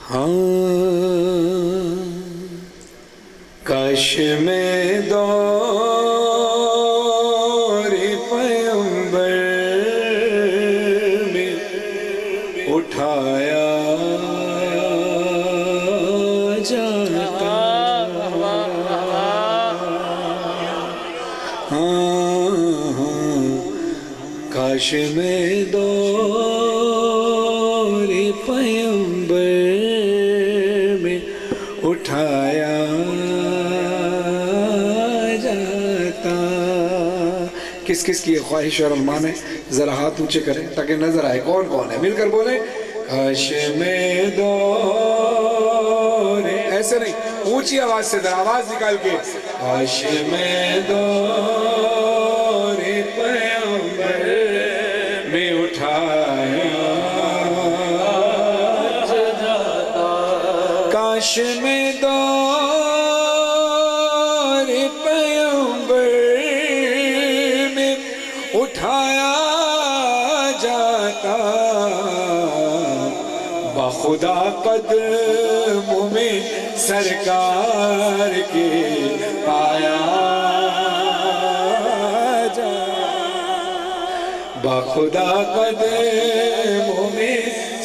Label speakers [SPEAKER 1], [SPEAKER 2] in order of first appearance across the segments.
[SPEAKER 1] ہاں کاش میں دور پیغمبر میں اٹھایا جاتا، کاش میں دور پیغمبر میں اٹھایا جاتا۔ کس کس کی خواہش اور ارمان ہے؟ ذرا ہاتھ اونچے کریں تاکہ نظر آئے کون کون ہے، مل کر بولیں کاش میں دور، ایسے نہیں، اونچی آواز سے ذرا آواز نکال کے، کاش میں دور پیغمبر میں اٹھایا جاتا، کاش میں دور پیغمبر میں اٹھایا جاتا، بخدا قدموں میں سرکار کے پایا جاتا، بخدا قدموں میں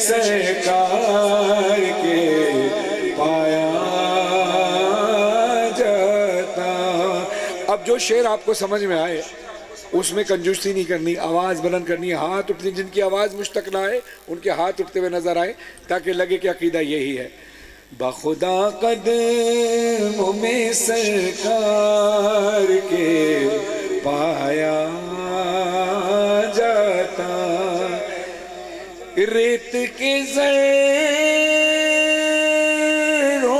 [SPEAKER 1] سرکار کے پایا جاتا۔ اب جو شعر آپ کو سمجھ میں آئے اس میں کنجوسی نہیں کرنی، آواز بلند کرنی، ہاتھ اٹھتے، جن کی آواز مشتق نہ آئے ان کے ہاتھ اٹھتے ہوئے نظر آئے تاکہ لگے کہ عقیدہ یہی ہے۔ بخدا قدموں میں سرکار کے پایا جاتا، ریت کے ذروں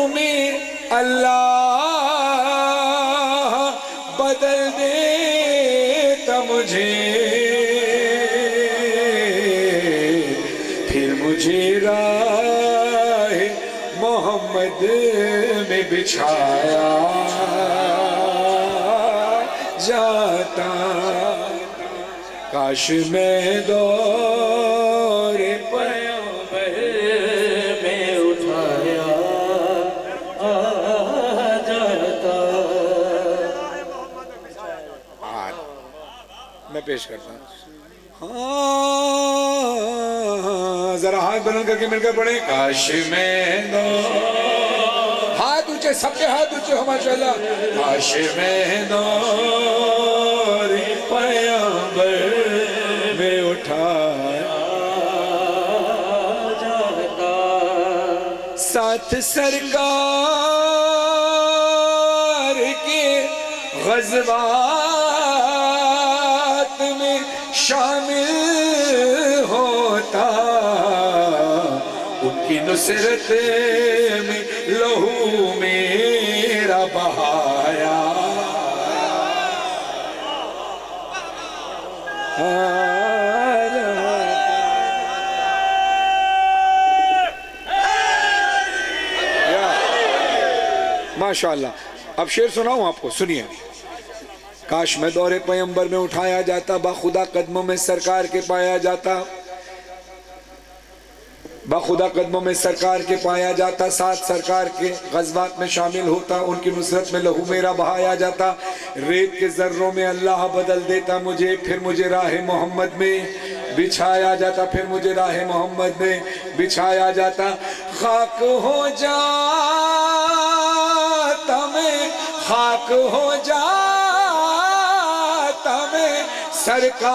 [SPEAKER 1] میں اللہ بدل دیتا مجھے، پھر مجھے راہ محمد میں بچھایا جاتا، کاش میں دور پیغمبر میں اٹھایا جاتا۔ میں پیش کرتا ہوں، ہاں ذرا ہاتھ بلند کر کے مل کر پڑھیں، کاش میں دور، ہاتھ اونچے، سب کے ہاتھ اونچے ہو ماشاءاللہ، کاش میں دور پیغمبر میں اٹھایا جاتا، ساتھ سرکار کے غزوات میں شامل ہوتا، ان کی نصرت میں لہو میرا بہایا ماشاءاللہ۔ اب شعر سناؤں آپ کو، سنیے، کاش میں دور پیغمبر میں اٹھایا جاتا، بخدا قدموں میں سرکار کے پایا جاتا، بخدا قدموں میں سرکار کے پایا جاتا، ساتھ سرکار کے غزوات میں شامل ہوتا، ان کی نصرت میں لہو میرا بہایا جاتا، ریت کے ذروں میں اللہ بدل دیتا مجھے، پھر مجھے راہ محمد میں بچھایا جاتا، پھر مجھے راہ محمد میں بچھایا جاتا، خاک ہو جاتا میں، خاک ہو جاتا میں سرکار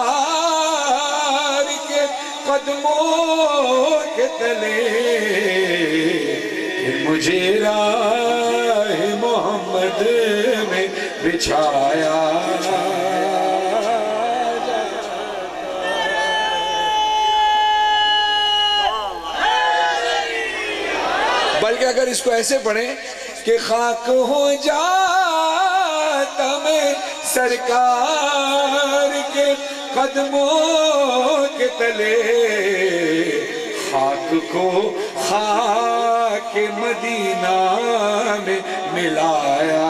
[SPEAKER 1] کے قدموں کے تلے، پھر مجھے راہ محمد میں بچھایا بلکہ اگر اس کو ایسے پڑھیں کہ خاک ہو جاتا میں سرکار کے قدموں کے تلے، خاک کو خاک مدینہ میں ملایا،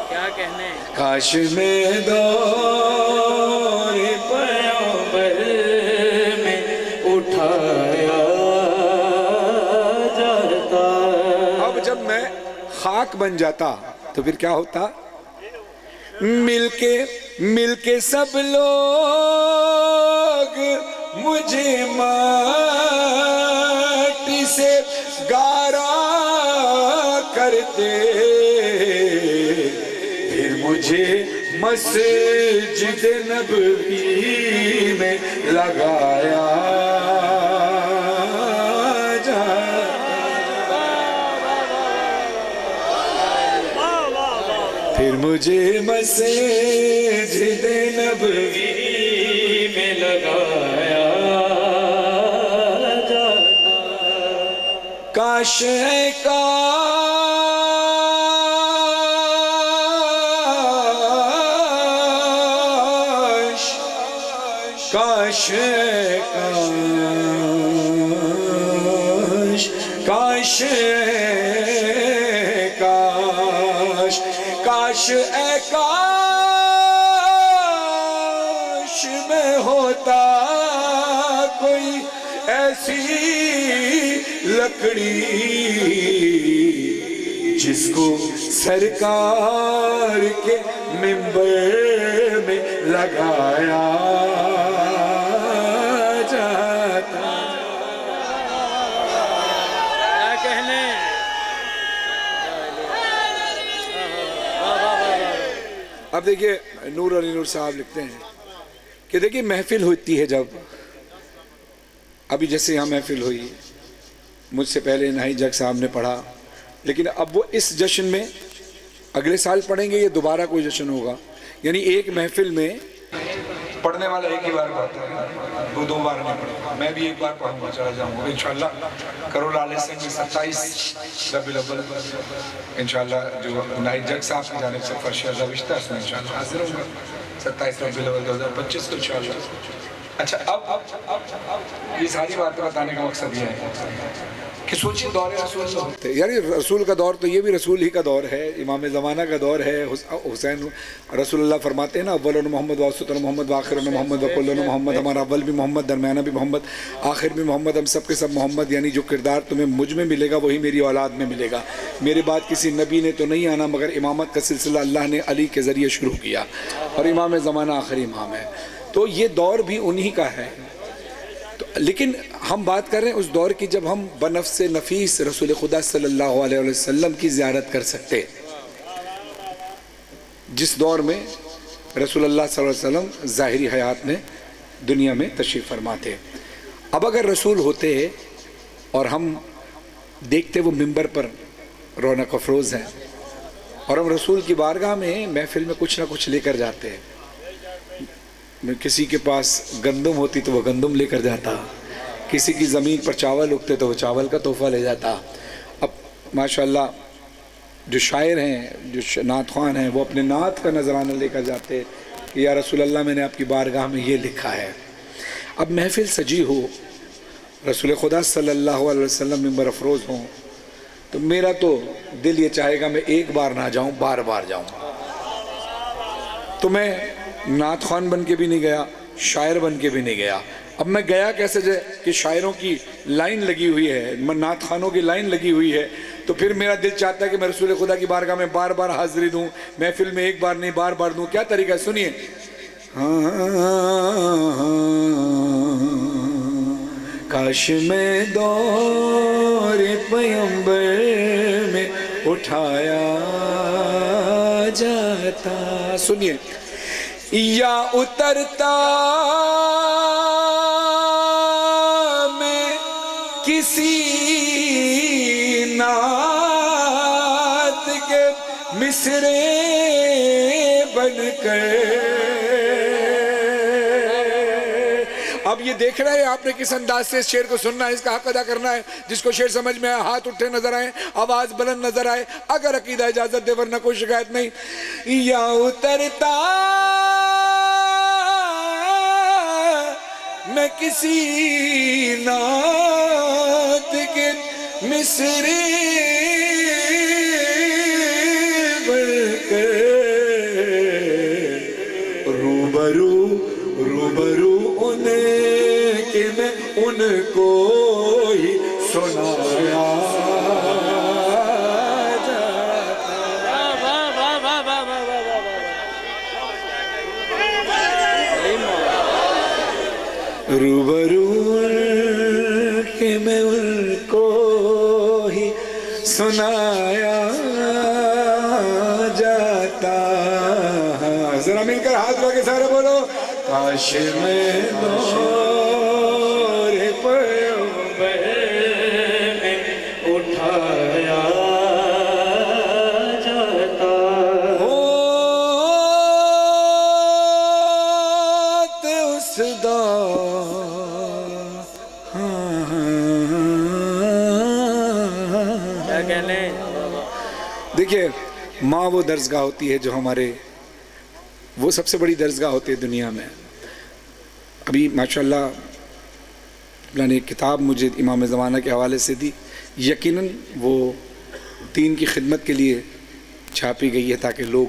[SPEAKER 2] کیا کہنے،
[SPEAKER 1] کاش میں دور پیغمبر میں
[SPEAKER 3] اٹھایا جاتا.
[SPEAKER 1] اب جب میں خاک بن جاتا تو پھر کیا ہوتا؟ مل کے سب لوگ مجھے ماٹی سے گارا کرتے، پھر مجھے مسجد نبوی میں لگایا پھر مجھے مسجد نبوی
[SPEAKER 3] میں لگایا جاتا.
[SPEAKER 1] کاش ہے کاش اے کاش میں ہوتا کوئی ایسی لکڑی جس کو سرکار کے منبر میں لگایا جاتا.
[SPEAKER 2] کیا کہنے.
[SPEAKER 1] اب دیکھیے نور علی نور صاحب لکھتے ہیں کہ دیکھیے محفل ہوتی ہے جب، ابھی جیسے یہاں محفل ہوئی، مجھ سے پہلے نائی جگ صاحب نے پڑھا، لیکن اب وہ اس جشن میں اگلے سال پڑھیں گے یا دوبارہ کوئی جشن ہوگا؟ یعنی ایک محفل میں پڑھنے والا ایک ہی بار پڑھتا ہے، وہ دو بار نہیں پڑھے گا. میں بھی ایک بار پڑھوں گا، چلا جاؤں گا انشاءاللہ. کرول علیہ السلام میں 27 ربیع الاول انشاءاللہ جو نائی جگ صاحب کی جانب سے فرش گزشتہ اس میں انشاءاللہ حاضر ہوں گا 27 ربیع الاول 2025 کو انشاءاللہ. اچھا اب یہ ساری باتیں بتانے کا مقصد یہ ہے کہ سوچیں دور رسول میں ہوتے، یعنی رسول کا دور تو یہ بھی رسول ہی کا دور ہے، امام زمانہ کا دور ہے. حسین رسول اللہ فرماتے ہیں نا اولن محمد واسطن محمد وآخرن محمد وکلن محمد، ہمارا اول بھی محمد، درمیانہ بھی محمد، آخر بھی محمد، ہم سب کے سب محمد. یعنی جو کردار تمہیں مجھ میں ملے گا وہی میری اولاد میں ملے گا. میرے بعد کسی نبی نے تو نہیں آنا، مگر امامت کا سلسلہ اللہ نے علی کے ذریعے شروع کیا اور امام زمانہ آخری امام ہے. تو یہ دور بھی انہی کا ہے. لیکن ہم بات کر رہے ہیں اس دور کی جب ہم بنفس نفیس رسول خدا صلی اللہ علیہ وسلم کی زیارت کر سکتے، جس دور میں رسول اللہ صلی اللہ علیہ وسلم ظاہری حیات میں دنیا میں تشریف فرماتے. اب اگر رسول ہوتے اور ہم دیکھتے وہ منبر پر رونق افروز ہیں اور ہم رسول کی بارگاہ میں محفل میں کچھ نہ کچھ لے کر جاتے ہیں، کسی کے پاس گندم ہوتی تو وہ گندم لے کر جاتا، کسی کی زمین پر چاول اگتے تو وہ چاول کا تحفہ لے جاتا. اب ماشاءاللہ جو شاعر ہیں، جو نعت خوان ہیں، وہ اپنے نعت کا نذرانہ لے کر جاتے کہ یا رسول اللہ میں نے آپ کی بارگاہ میں یہ لکھا ہے. اب محفل سجی ہو، رسول خدا صلی اللہ علیہ وسلم منبر افروز ہوں، تو میرا تو دل یہ چاہے گا میں ایک بار نہ جاؤں، بار بار جاؤں. تو میں نعت خوان بن کے بھی نہیں گیا، شاعر بن کے بھی نہیں گیا. اب میں گیا کیسے کہ شاعروں کی لائن لگی ہوئی ہے، نعت خوانوں کی لائن لگی ہوئی ہے، تو پھر میرا دل چاہتا ہے کہ میں رسول خدا کی بارگاہ میں بار بار حاضری دوں، محفل میں ایک بار نہیں بار بار دوں. کیا طریقہ ہے سنیے. کاش میں دور پیمبر میں اٹھایا جاتا. سنیے. یا اترتا میں کسی نعت کے مصرے بن کر. اب یہ دیکھ رہے ہیں آپ نے کس انداز سے اس شعر کو سننا ہے، اس کا حق ادا کرنا ہے. جس کو شعر سمجھ میں آئے ہاتھ اٹھے نظر آئے، آواز بلند نظر آئے، اگر عقیدہ اجازت دے ورنہ کوئی شکایت نہیں. یا اترتا میں کسی نعت کے مصرے بن کر روبرو ان کے میں ان کو ہی سنایا روبرو کہ میں ان کو ہی سنایا جاتا. ذرا مل کر ہاتھ لگا کے سارے بولو کاش میں نور پیغمبر
[SPEAKER 3] میں اٹھایا جاتا.
[SPEAKER 1] ہوت اس
[SPEAKER 2] کیا کہنے.
[SPEAKER 1] دیکھیے ماں وہ درسگاہ ہوتی ہے جو ہمارے وہ سب سے بڑی درسگاہ ہوتی ہے دنیا میں. ابھی ماشاءاللہ اللہ نے ایک کتاب مجھے امام زمانہ کے حوالے سے دی, یقیناً وہ دین کی خدمت کے لیے چھاپی گئی ہے تاکہ لوگ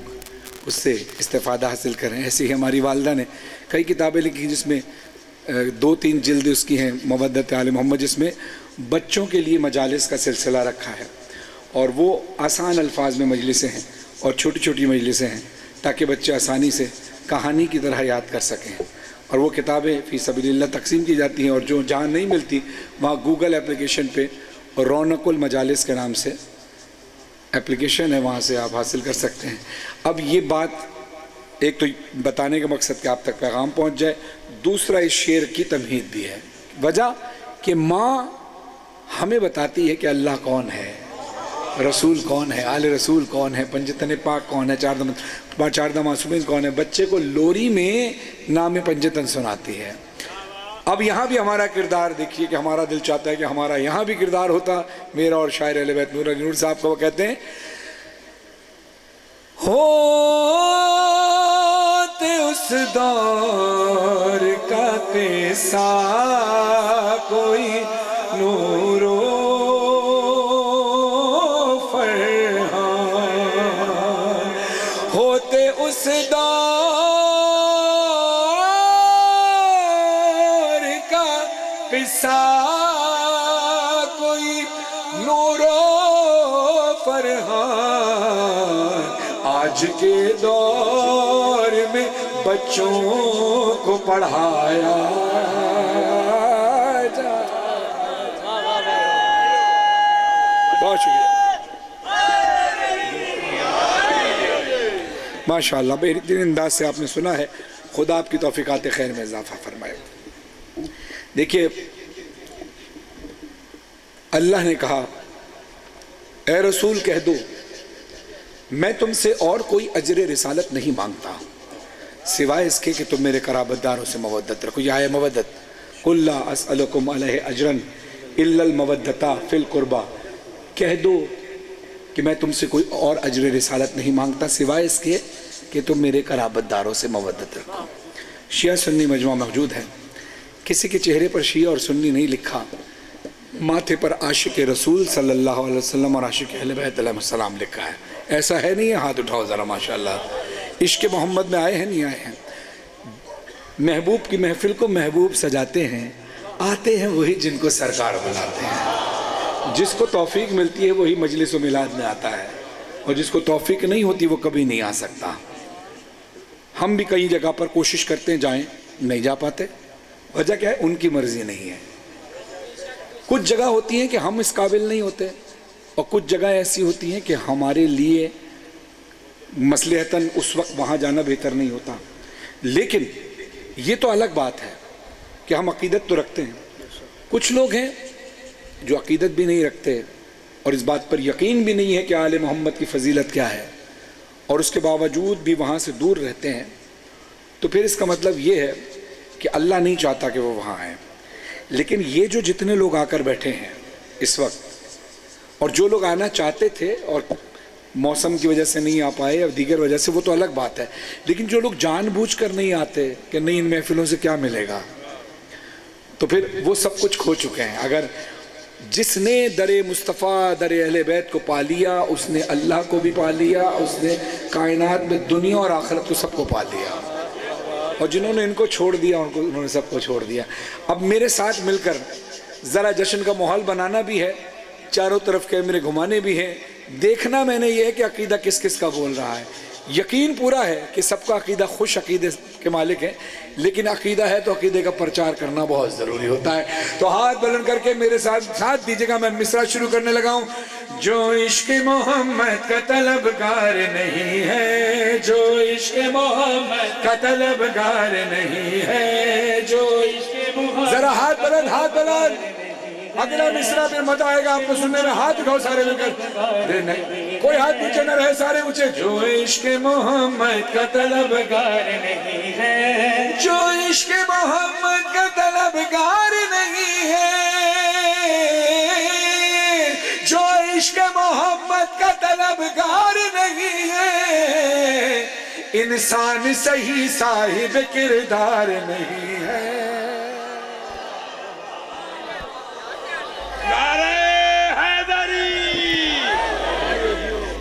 [SPEAKER 1] اس سے استفادہ حاصل کریں. ایسے ہی ہماری والدہ نے کئی کتابیں لکھی جس میں 2-3 جلد اس کی ہیں مودت آل محمد, جس میں بچوں کے لیے مجالس کا سلسلہ رکھا ہے اور وہ آسان الفاظ میں مجلسیں ہیں اور چھوٹی چھوٹی مجلسیں ہیں تاکہ بچے آسانی سے کہانی کی طرح یاد کر سکیں. اور وہ کتابیں فی سبیل اللہ تقسیم کی جاتی ہیں, اور جو جہاں نہیں ملتی وہاں گوگل اپلیکیشن پہ اور رونق المجالس کے نام سے اپلیکیشن ہے, وہاں سے آپ حاصل کر سکتے ہیں. اب یہ بات ایک تو بتانے کا مقصد کہ آپ تک پیغام پہنچ جائے, دوسرا اس شعر کی تمہید بھی ہے. وجہ کہ ماں ہمیں بتاتی ہے کہ اللہ کون ہے, رسول کون ہے, آل رسول کون ہے, پنجتن پاک کون ہے, چاردہ معصومین کون ہے. بچے کو لوری میں نام پنجتن سناتی ہے. اب یہاں بھی ہمارا کردار دیکھیے کہ ہمارا دل چاہتا ہے کہ ہمارا یہاں بھی کردار ہوتا. میرا اور شاعر اہل بیت نور علی نور صاحب کو وہ کہتے ہیں ہوتے اس دور کا قصہ کوئی نور ہوتے اس دور کا قصہ کوئی نور و فرحان, آج کے دور میں بچوں کو پڑھایا جا. بہت شکریہ ماشاءاللہ. بہترین انداز سے آپ نے سنا ہے, خدا آپ کی توفیقات خیر میں اضافہ فرمائے. دیکھیے اللہ نے کہا اے رسول کہہ دو میں تم سے اور کوئی اجر رسالت نہیں مانگتا سوائے اس کے کہ تم میرے قرابت داروں سے مودت رکھو. یہ آئے مودت قل لا اسألکم علیہ اجرا الا المودۃ فی القربى, کہہ دو کہ میں تم سے کوئی اور اجر رسالت نہیں مانگتا سوائے اس کے کہ تم میرے قرابت داروں سے مودت رکھو. شیعہ سنی مجموعہ موجود ہے, کسی کے چہرے پر شیعہ اور سنی نہیں لکھا, ماتھے پر عاشق رسول صلی اللہ علیہ وسلم اور عاشق اہل بیت علیہ السلام لکھا ہے. ایسا ہے نہیں ہے؟ ہاتھ اٹھاؤ ذرا ماشاءاللہ. عشق محمد میں آئے ہیں نہیں آئے ہیں؟ محبوب کی محفل کو محبوب سجاتے ہیں, آتے ہیں وہی جن کو سرکار بلاتے ہیں. جس کو توفیق ملتی ہے وہی مجلس و میلاد میں آتا ہے, اور جس کو توفیق نہیں ہوتی وہ کبھی نہیں آ سکتا. ہم بھی کئی جگہ پر کوشش کرتے ہیں جائیں, نہیں جا پاتے. وجہ کیا ہے؟ ان کی مرضی نہیں ہے. کچھ جگہ ہوتی ہیں کہ ہم اس قابل نہیں ہوتے, اور کچھ جگہ ایسی ہوتی ہیں کہ ہمارے لیے مصلحتاً اس وقت وہاں جانا بہتر نہیں ہوتا. لیکن یہ تو الگ بات ہے کہ ہم عقیدت تو رکھتے ہیں. کچھ لوگ ہیں جو عقیدت بھی نہیں رکھتے اور اس بات پر یقین بھی نہیں ہے کہ آل محمد کی فضیلت کیا ہے, اور اس کے باوجود بھی وہاں سے دور رہتے ہیں. تو پھر اس کا مطلب یہ ہے کہ اللہ نہیں چاہتا کہ وہ وہاں آئیں. لیکن یہ جو جتنے لوگ آ کر بیٹھے ہیں اس وقت, اور جو لوگ آنا چاہتے تھے اور موسم کی وجہ سے نہیں آ پائے اور دیگر وجہ سے, وہ تو الگ بات ہے. لیکن جو لوگ جان بوجھ کر نہیں آتے کہ نہیں ان محفلوں سے کیا ملے گا, تو پھر وہ سب کچھ کھو چکے ہیں. اگر جس نے در مصطفیٰ در اہل بیت کو پا لیا اس نے اللہ کو بھی پا لیا, اس نے کائنات میں دنیا اور آخرت کو سب کو پا لیا. اور جنہوں نے ان کو چھوڑ دیا انہوں نے سب کو چھوڑ دیا. اب میرے ساتھ مل کر ذرا جشن کا ماحول بنانا بھی ہے، چاروں طرف کیمرے گھمانے بھی ہیں، دیکھنا میں نے یہ ہے کہ عقیدہ کس کس کا بول رہا ہے۔ یقین پورا ہے کہ سب کا عقیدہ خوش عقیدے کے مالک ہیں، لیکن عقیدہ ہے تو عقیدے کا پرچار کرنا بہت ضروری ہوتا ہے۔ تو ہاتھ بلند کر کے میرے ساتھ دیجیے گا، میں مصرع شروع کرنے لگا ہوں۔ جو عشق محمد کا طلبگار نہیں ہے، جو عشق محمد کا طلبگار نہیں ہے، جو عشق محمد، ذرا ہاتھ بلند، ہاتھ بلند۔ اگلا مصرع پھر مزہ آئے گا آپ کو سننے میں، ہاتھ اٹھاؤ سارے مل کر، کوئی ہاتھ نیچے نہ رہے، سارے اونچے۔ جو عشق محمد کا طلبگار نہیں ہے، جو عشق محمد کا طلبگار نہیں ہے، جو عشق محمد کا طلبگار نہیں ہے، انسان صحیح صاحب کردار نہیں ہے۔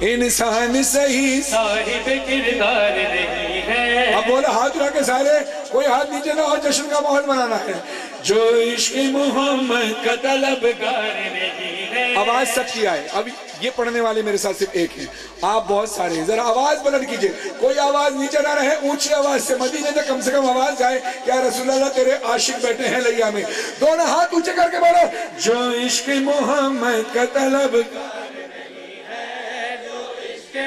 [SPEAKER 1] انسان صحیح
[SPEAKER 3] صاحب کردار نہیں ہے۔
[SPEAKER 1] اب بولے ہاتھ اٹھا کے سارے، کوئی ہاتھ نیچے نہ ہو، جشن کا ماحول بنانا ہے۔ جو عشق محمد کا طلبگار نہیں ہے۔ آواز سب کی آئے، اب یہ پڑھنے والے میرے ساتھ صرف ایک ہیں، آپ بہت سارے ہیں، ذرا آواز بلند کیجئے، کوئی آواز نیچے نہ رہے، اونچی آواز سے مدینے میں کم سے کم آواز جائے کہ یا رسول اللہ تیرے عاشق بیٹھے ہیں لیا میں۔ دونوں ہاتھ اونچے کر کے بولو، جو عشق محمد کا طلبگار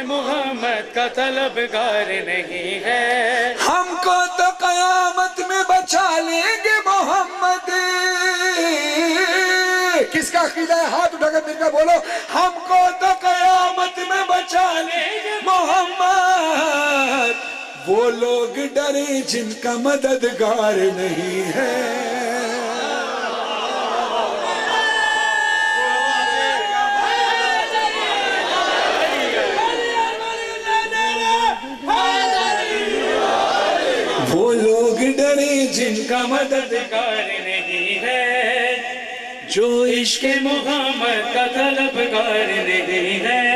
[SPEAKER 3] محمد کا طلبگار نہیں ہے،
[SPEAKER 1] ہم کو تو قیامت میں بچا لیں گے محمد۔ کس کا عقیدہ ہے؟ ہاتھ اٹھا کر دل کا بولو، ہم کو تو قیامت میں بچا لیں گے محمد۔ وہ لوگ ڈرے جن کا مددگار نہیں ہے۔ وہ لوگ ڈرے جن کا
[SPEAKER 3] مددگار نہیں ہے، جو عشق محمد کا طلبگار نہیں ہے،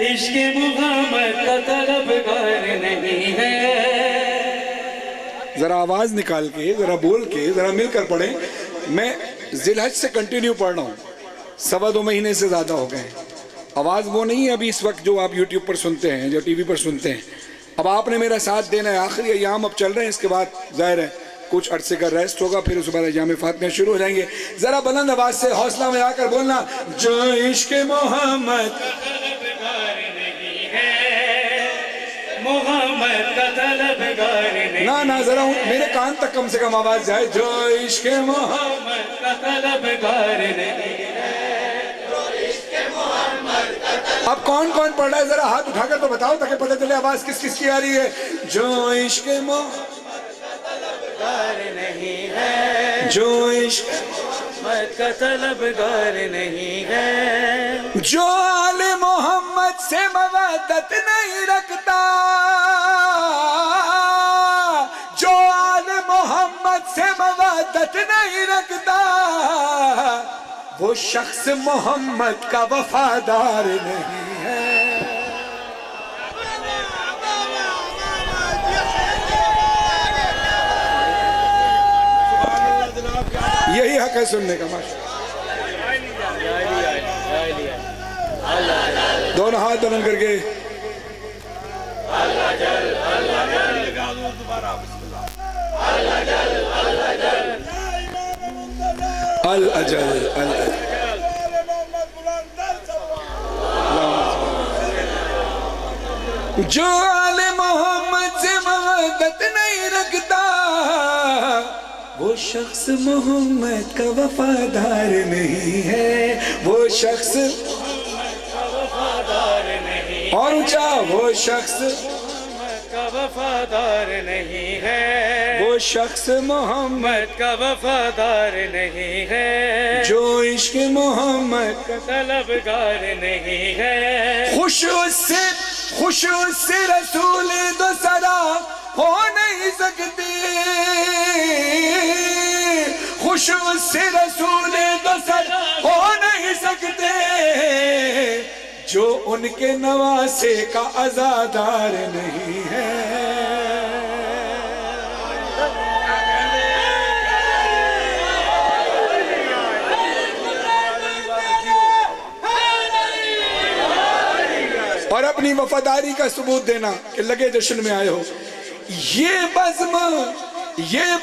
[SPEAKER 3] عشق محمد کا طلبگار نہیں ہے۔
[SPEAKER 1] ذرا آواز نکال کے، ذرا بول کے، ذرا مل کر پڑھیں۔ میں ذی الحج سے کنٹینیو پڑھ رہا ہوں، 2.25 مہینے سے زیادہ ہو گئے۔ آواز وہ نہیں ہے ابھی اس وقت جو آپ یوٹیوب پر سنتے ہیں، جو ٹی وی پر سنتے ہیں۔ اب آپ نے میرا ساتھ دینا ہے، آخری ایام اب چل رہے ہیں، اس کے بعد ظاہر ہے کچھ عرصے کا ریسٹ ہوگا، پھر اس کے بعد ایام فاطمہ شروع ہو جائیں گے۔ ذرا بلند آواز سے حوصلہ میں آ کر بولنا، جو عشق محمد
[SPEAKER 3] کا طلبگار نہیں ہے، محمد کا طلبگار نہیں ہے،
[SPEAKER 1] نہ ذرا میرے کان تک کم سے کم آواز جائے، جو عشق
[SPEAKER 3] محمد کا طلبگار نہیں ہے۔
[SPEAKER 1] اب کون کون پڑھ رہا ہے ذرا ہاتھ اٹھا کر تو بتاؤ تاکہ پتہ چلے آواز کس کس کی آ رہی ہے۔ جو عشق
[SPEAKER 3] محمد کا طلبگار نہیں ہے،
[SPEAKER 1] جو عشق
[SPEAKER 3] محمد کا طلبگار نہیں ہے،
[SPEAKER 1] جو آل محمد سے مودت نہیں رکھتا، جو آل محمد سے مودت نہیں رکھتا، وہ شخص محمد کا وفادار نہیں ہے۔ یہی حق ہے سننے کا۔ دونوں ہاتھ بلند کر کے الاجل جو آل محمد سے مودت نہیں رکھتا، وہ شخص محمد کا وفادار نہیں ہے، وہ شخص اور اونچا، وہ شخص
[SPEAKER 3] کا وفادار نہیں ہے،
[SPEAKER 1] وہ شخص محمد
[SPEAKER 3] کا وفادار نہیں ہے،
[SPEAKER 1] جو عشق محمد
[SPEAKER 3] کا طلبگار نہیں ہے۔
[SPEAKER 1] خوش اس سے رسول دو سرا ہو نہیں سکتی، خوش اس سے رسول دو سرا ہو نہیں سکتے، جو ان کے نواسے کا عزادار نہیں ہے۔ اور اپنی وفاداری کا ثبوت دینا کہ لگے جشن میں آئے ہو. یہ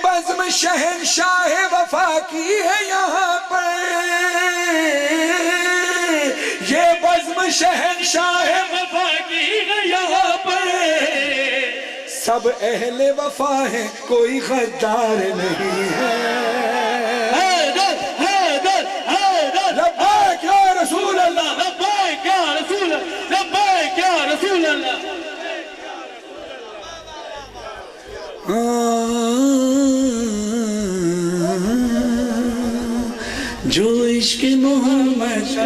[SPEAKER 1] بزم شہنشاہ وفا کی ہے یہاں پر. یہ بزم شہنشاہ وفا کی ہے یہاں پر. سب اہل وفا ہیں کوئی غدار نہیں ہے. لبیک یا رسول اللہ
[SPEAKER 3] لبیک یا رسول اللہ لبیک یا رسول اللہ.
[SPEAKER 1] جو عشق محمد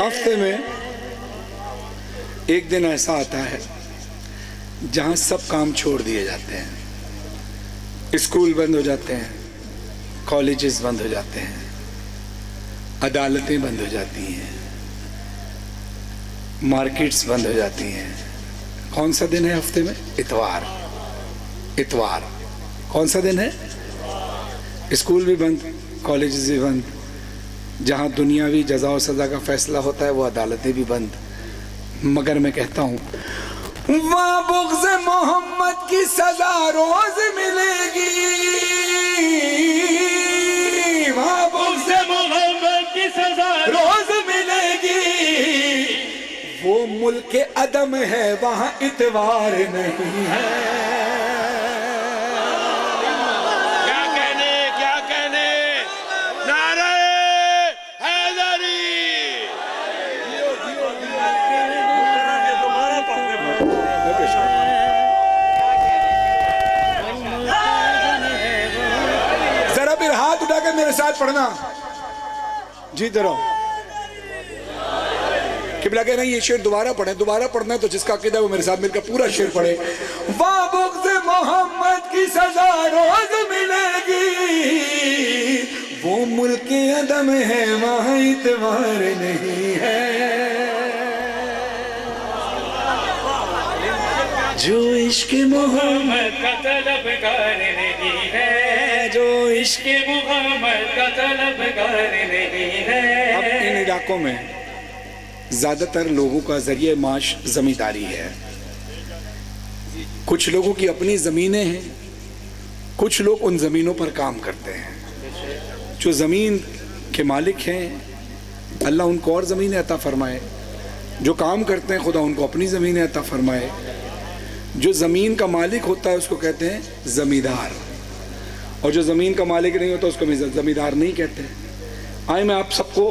[SPEAKER 1] ہفتے میں ایک دن ایسا آتا ہے جہاں سب کام چھوڑ دیے جاتے ہیں. اسکول بند ہو جاتے ہیں, کالجز بند ہو جاتے ہیں, عدالتیں بند ہو جاتی ہیں, مارکیٹس بند ہو جاتی ہیں. کون سا دن ہے ہفتے میں؟ اتوار. کون سا دن ہے؟ اسکول بھی بند, کالجز بھی بند. جہاں دنیاوی جزا و سزا کا فیصلہ ہوتا ہے وہ عدالتیں بھی بند. مگر میں کہتا ہوں وہاں بغض محمد کی سزا روز ملے گی. وہاں بغض محمد کی سزا روز ملے گی. وہ ملک عدم ہے وہاں اتوار نہیں ہے.
[SPEAKER 2] کیا کہنے نعرہ حیدری. ذرا پھر ہاتھ اٹھا کے میرے ساتھ پڑھنا. جیتے رہو. قبلہ کہہ رہے ہیں یہ شعر دوبارہ پڑھنا ہے تو جس کا عقیدہ ہے وہ میرے ساتھ مل کر پورا شعر پڑھے. وہاں بغض محمد کی سزا روز ملے گی. وہ ملک عدم ہے وہاں اتوار نہیں ہے. جو عشق محمد
[SPEAKER 3] کا طلبگار نہیں ہے.
[SPEAKER 1] جو عشق
[SPEAKER 3] محمد کا طلبگار نہیں ہے.
[SPEAKER 1] اب ان علاقوں میں زیادہ تر لوگوں کا ذریعہ معاش زمینداری ہے. کچھ لوگوں کی اپنی زمینیں ہیں, کچھ لوگ ان زمینوں پر کام کرتے ہیں. جو زمین کے مالک ہیں اللہ ان کو اور زمینیں عطا فرمائے. جو کام کرتے ہیں خدا ان کو اپنی زمینیں عطا فرمائے. جو زمین کا مالک ہوتا ہے اس کو کہتے ہیں زمیندار, اور جو زمین کا مالک نہیں ہوتا اس کو زمیندار نہیں کہتے. آئے میں آپ سب کو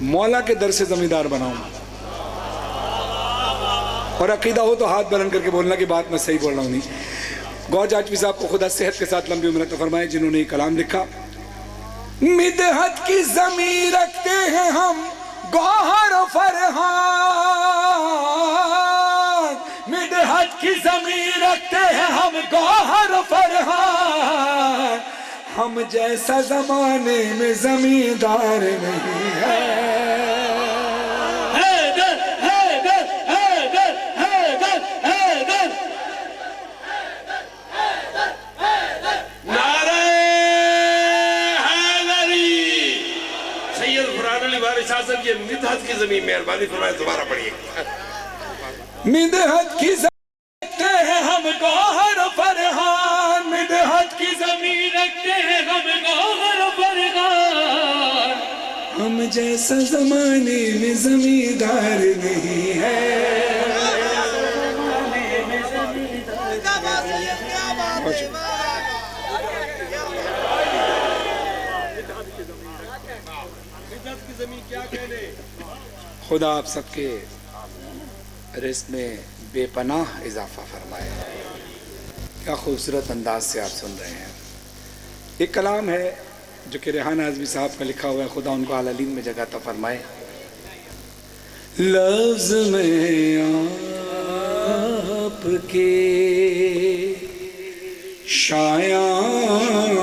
[SPEAKER 1] مولا کے در سے زمیندار بناؤں. اور عقیدہ ہو تو ہاتھ بلند کر کے بولنا کہ بات میں صحیح بول رہا ہوں نہیں. گوہر جاجوی صاحب کو خدا صحت کے ساتھ لمبی عمر عطا فرمائے جنہوں نے یہ کلام لکھا. مدحت کی زمین رکھتے ہیں ہم گوہر و فرحان. مدحت کی زمین رکھتے ہیں ہم گوہر و فرحان. ہم جیسا زمانے میں زمیندار نہیں ہے.
[SPEAKER 3] حیدر حیدر حیدر حیدر حیدر.
[SPEAKER 2] نعرہ حیدری. سید فرحان علی وارث شاہ صاحب کی مدحت کی زمین مہربانی فرمائے دوبارہ پڑھیے.
[SPEAKER 1] مدحت کی زمین رکھتے ہیں ہم گوہر و فرحان. مدحت کی
[SPEAKER 3] زمین رکھتے ہیں ہم گوہر و فرحان.
[SPEAKER 1] ہم جیسا زمانے میں زمیندار نہیں ہے. خدا آپ سب کے رزق میں بے پناہ اضافہ فرمائے. کیا خوبصورت انداز سے آپ سن رہے ہیں. ایک کلام ہے جو کہ ریحان اعظمی صاحب کا لکھا ہوا ہے, خدا ان کو اعلیٰ علین میں جگہ عطا فرمائے. لفظ میں آپ کے شایان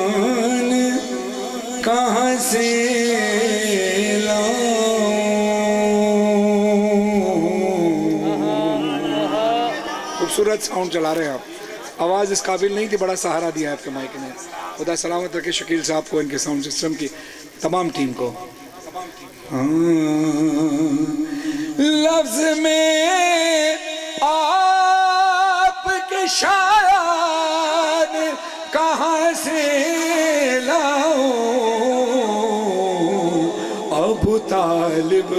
[SPEAKER 1] کہاں سے خوبصورت ساؤنڈ چلا رہے ہیں آپ. آواز اس قابل نہیں تھی, بڑا سہارا دیا ہے آپ کے مائک نے. خدا سلامت رکھے شکیل صاحب کو, ان کے ساؤنڈ سسٹم کی تمام ٹیم کو.
[SPEAKER 2] لفظ میں آپ کے شان کہاں سے لاؤں، ابو طالب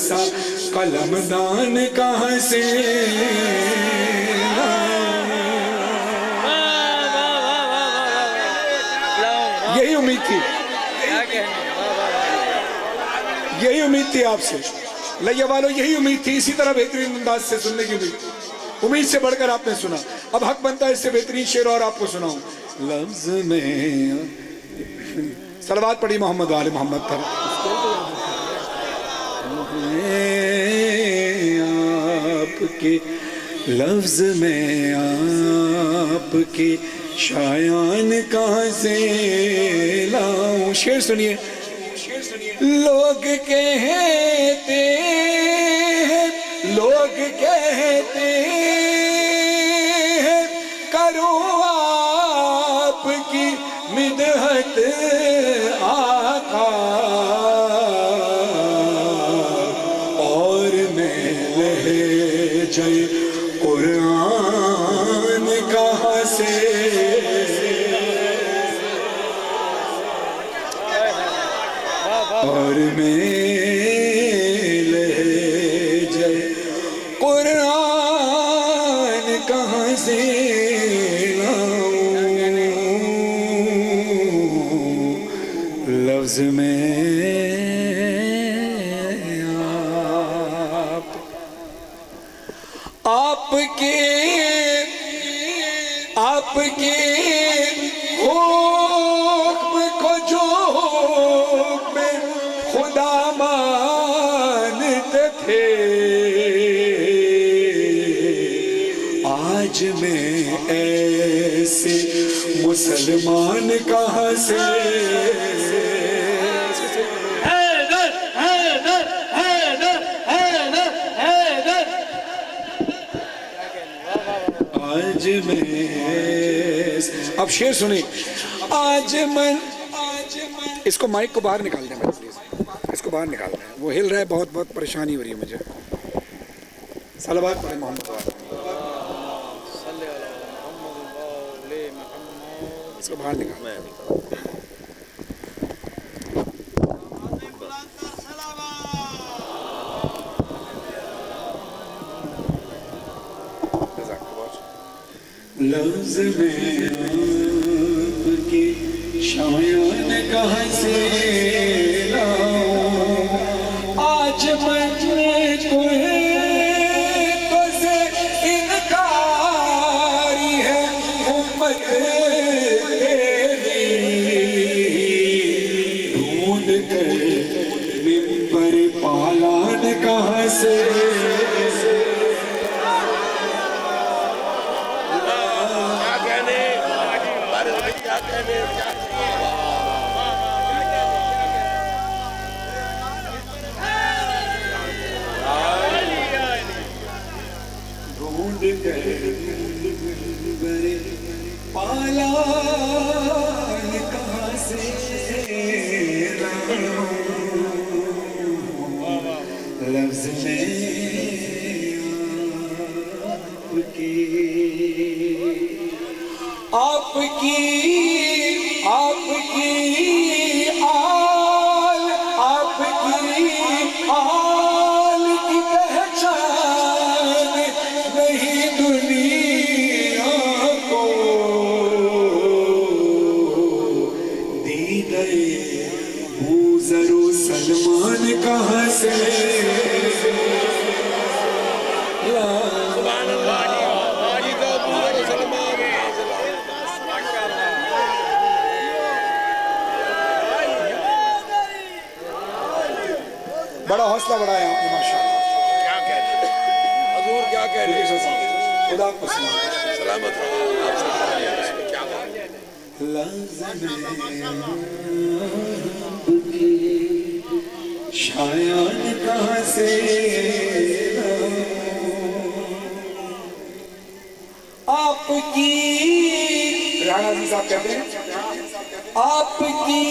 [SPEAKER 2] سا قلم دان کہاں سے لاؤں۔ یہی امید تھی، یہی امید تھی آپ سے لیا والو، یہی امید تھی، اسی طرح بہترین انداز سے سننے کی امید سے بڑھ کر آپ نے سنا۔ اب حق بنتا ہے اس سے بہترین شعر اور آپ کو سناؤں۔ لفظ میں صلوات پڑھی محمد و آل محمد پر۔ آپ کے لفظ میں آپ کے شایان کہاں سے لاؤں۔ شعر سنیے۔ لوگ کہتے ہیں، لوگ کہتے ہیں کرو آپ کی مدحت آقا، اور میں لہجہ قرآن کہاں سے اور میں لہجہ قرآن کہاں سے لاؤں، لفظ میں آپ کے حکم کو جو حکم خدا مانتے تھے، آج میں ایسے مسلمان کہاں سے
[SPEAKER 3] حیدر حیدر حیدر حیدر حیدر۔
[SPEAKER 2] آج میں اب شعر سنیں۔ آج من، اس کو مائک کو باہر نکال دیں میرے پلیز، اس کو باہر نکال دیں، وہ ہل رہا ہے، بہت بہت پریشانی ہو رہی ہے مجھے۔ صلوات پڑھیں محمد وآلہ محمد، اس کو باہر نکال دیں۔ لفظ میں آپ کی شایان کہاں سے لاؤں، آج مجھے تو سے انکاری ہے امت تیری، ڈھونڈ کر ممبر پالان کہاں سے ڈھونڈ کر پالان کہاں سے لاؤں، لفظ میں آپ کی آل، آپ کی آل کی پہچان نہیں دنیا کو، دیدہ بوذر و سلمان کہاں سے بڑا حوصلہ بڑھایا آپ نے ماشاءاللہ۔
[SPEAKER 1] کیا کہہ رہے ہیں حضور، کیا کہہ رہے ہیں؟
[SPEAKER 2] خدا کو
[SPEAKER 1] سلامت رہو۔ آپ سے اس میں کیا کہا؟
[SPEAKER 2] شایان کہاں سے آپ کی، رانا عزیز صاحب کہتے ہیں آپ کی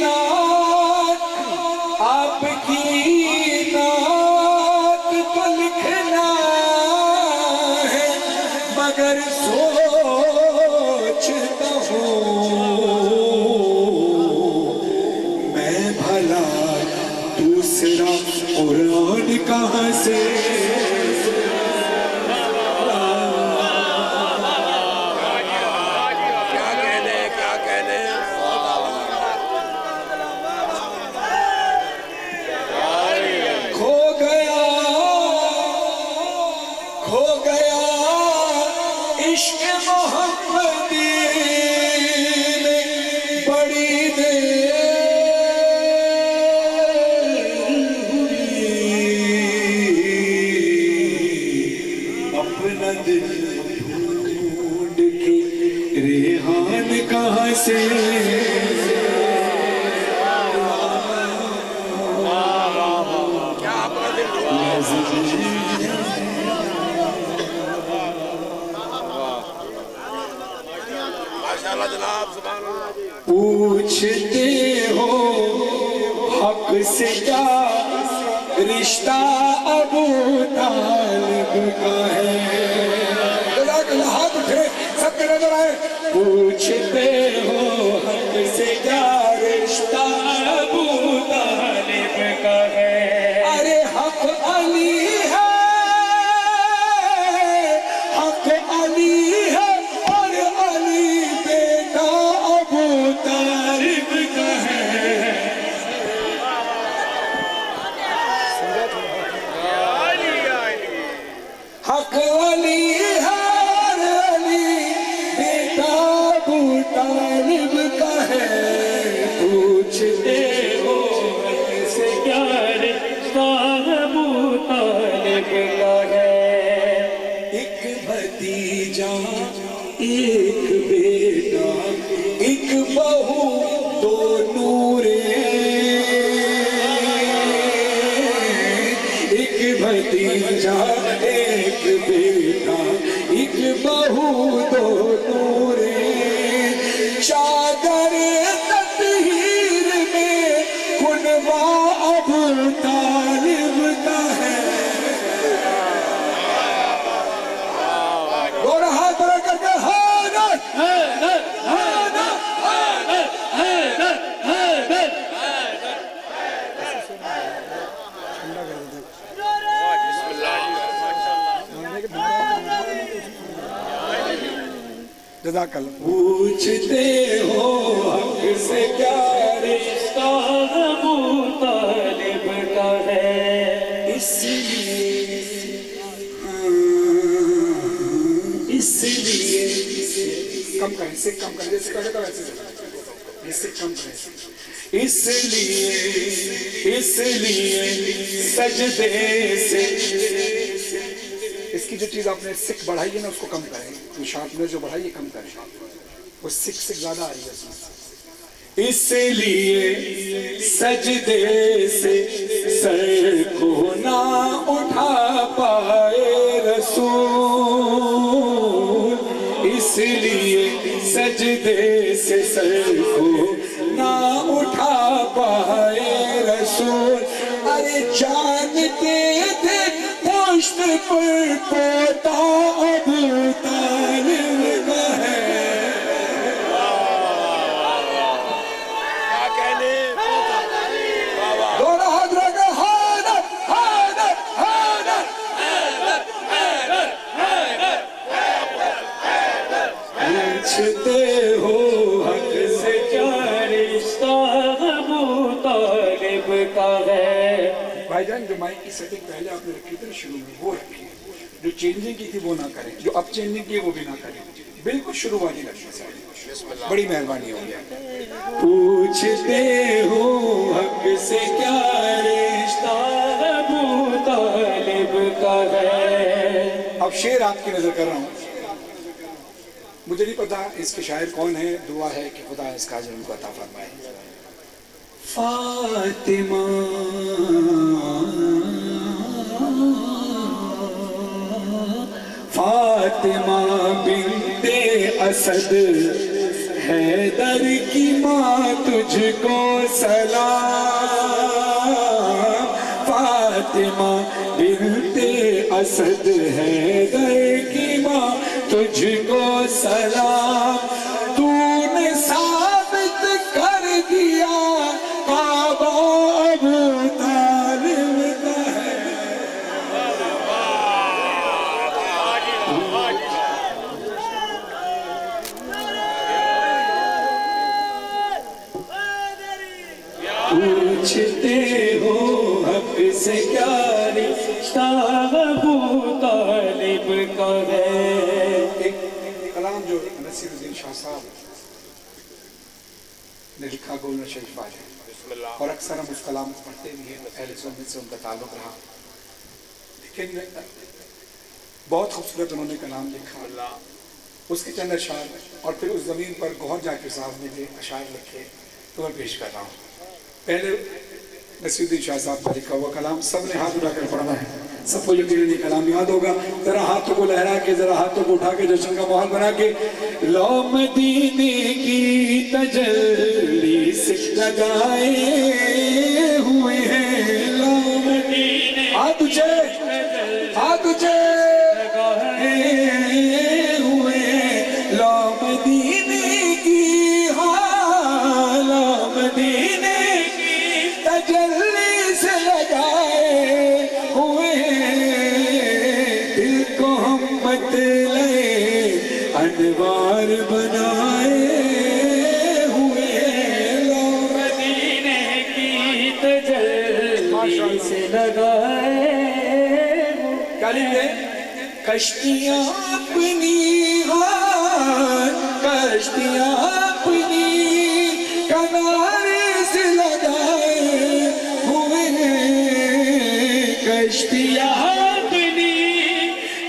[SPEAKER 2] نعت آپ کی نعت تو لکھنا ہے مگر سوچتا ہوں میں بھلا دوسرا قرآن کہاں سے عشق محمدی میں بڑی دیر اپنا دل ڈھونڈ کے ریحان کہاں سے پوچھتے ہو حق سے کیا رشتہ ابو طالب کا ہے جزاک اللہ ہاتھ اٹھے سب کے نظر آئے پوچھتے ہو حق سے کیا رشتہ ابو طالب کا ہے ارے حق علی ہے حق علی ہے اور علی بیٹا ابو طالب کا ہے حق علی ہے اور علی بیٹا ابو طالب کا ہے پوچھتے ہو سے کیا رشتہ ابو طالب کا ہے ایک بھتیجا ایک بیٹا ایک بہو دو نورے ایک بھتیجا ایک بیٹا ایک بہو دو نورے چادر تطہیر میں کنوا ابو طالب کا ہے اور ہاتھ بڑھ کر کے حیدر حیدر حیدر حیدر حیدر حیدر جزاک اللہ پوچھتے ہو حق سے کیا رشتہ ابو طالب کا ہے اس لیے کم کریں سے کم کریں جیسے کرے تو ویسے اس سے کم کریں اس لیے سجدے سے اس کی جو چیز آپ نے سکھ بڑھائی ہے نا اس کو کم کریں نشاط میں جو بڑھائی ہے کم کریں وہ سکھ زیادہ آ رہی ہے اس لیے سجدے سے سر کو نہ اٹھا پائے رسول اس لیے سجدے سے سر کو نہ اٹھا پائے رسول ارے جانتے تھے پشت پر پوتا ابو طالب کا ہے دونوں ہاتھ رکھ حیدر حیدر حیدر حیدر حیدر حیدر پوچھتے ہو حق سے کیا رشتہ ابو طالب کا ہے بھائی جان جو مائک کی سیٹنگ پہلے آپ نے رکھی تھی شروع میں وہ رکھی جو چینجنگ کی تھی وہ نہ کریں جو اب چینجنگ کی وہ بھی نہ کریں بالکل شروع والی رکھیں بڑی مہربانی ہوگی پوچھتے ہو حق سے کیا رشتہ ابو طالب کا ہے اب شعر آپ کی نظر کر رہا ہوں مجھے نہیں پتا اس کے شاعر کون ہے دعا ہے کہ خدا اس کا اجر ان کو عطا فرمائے فاطمہ فاطمہ بنت اسد حیدر کی ماں تجھ کو سلام اسد ہے در کی ماں تجھ کو سلام تو نے ثابت کر دیا کعبہ ابو طالب کا ہے پوچھتے ہو حق سے کیا رشتہ ابو طالب کا ہے
[SPEAKER 1] ایک کلام جو نصیر الدین شاہ صاحب نے لکھا گولڈن شریف ہے اور اکثر ہم اس کلام کو پڑھتے بھی ہیں اہل سنت سے ان کا تعلق رہا لیکن بہت خوبصورت انہوں نے کلام لکھا اس کے چند اشعار اور پھر اس زمین پر گوھر جاکر صاحب نے جو اشعار لکھے تو میں پیش کر رہا ہوں پہلے نصیر الدین شاہ صاحب کا لکھا ہوا کلام سب نے ہاتھ اٹھا کر پڑھنا ہے سب کو یقیناً یہ کلام یاد ہوگا ذرا ہاتھوں کو لہرا کے ذرا ہاتھوں کو اٹھا کے جشن کا ماحول بنا کے لو مدینے کی تجلی سے لگائے ہوئے ہیں لو مدینے ہاتھ اونچے لگائے ہوئے ہیں لو مدینے کی لو مدینے تجلی سے لگائے ہوئے دل کو ہم مطلع انوار بنائے ہوئے لو
[SPEAKER 3] مدینے کی تجلی سے لگائے
[SPEAKER 2] کیا لکھتے کشتیاں اپنی کشتیاں اپنی کنارے سے لگائے ہوئے کشتیاں اپنی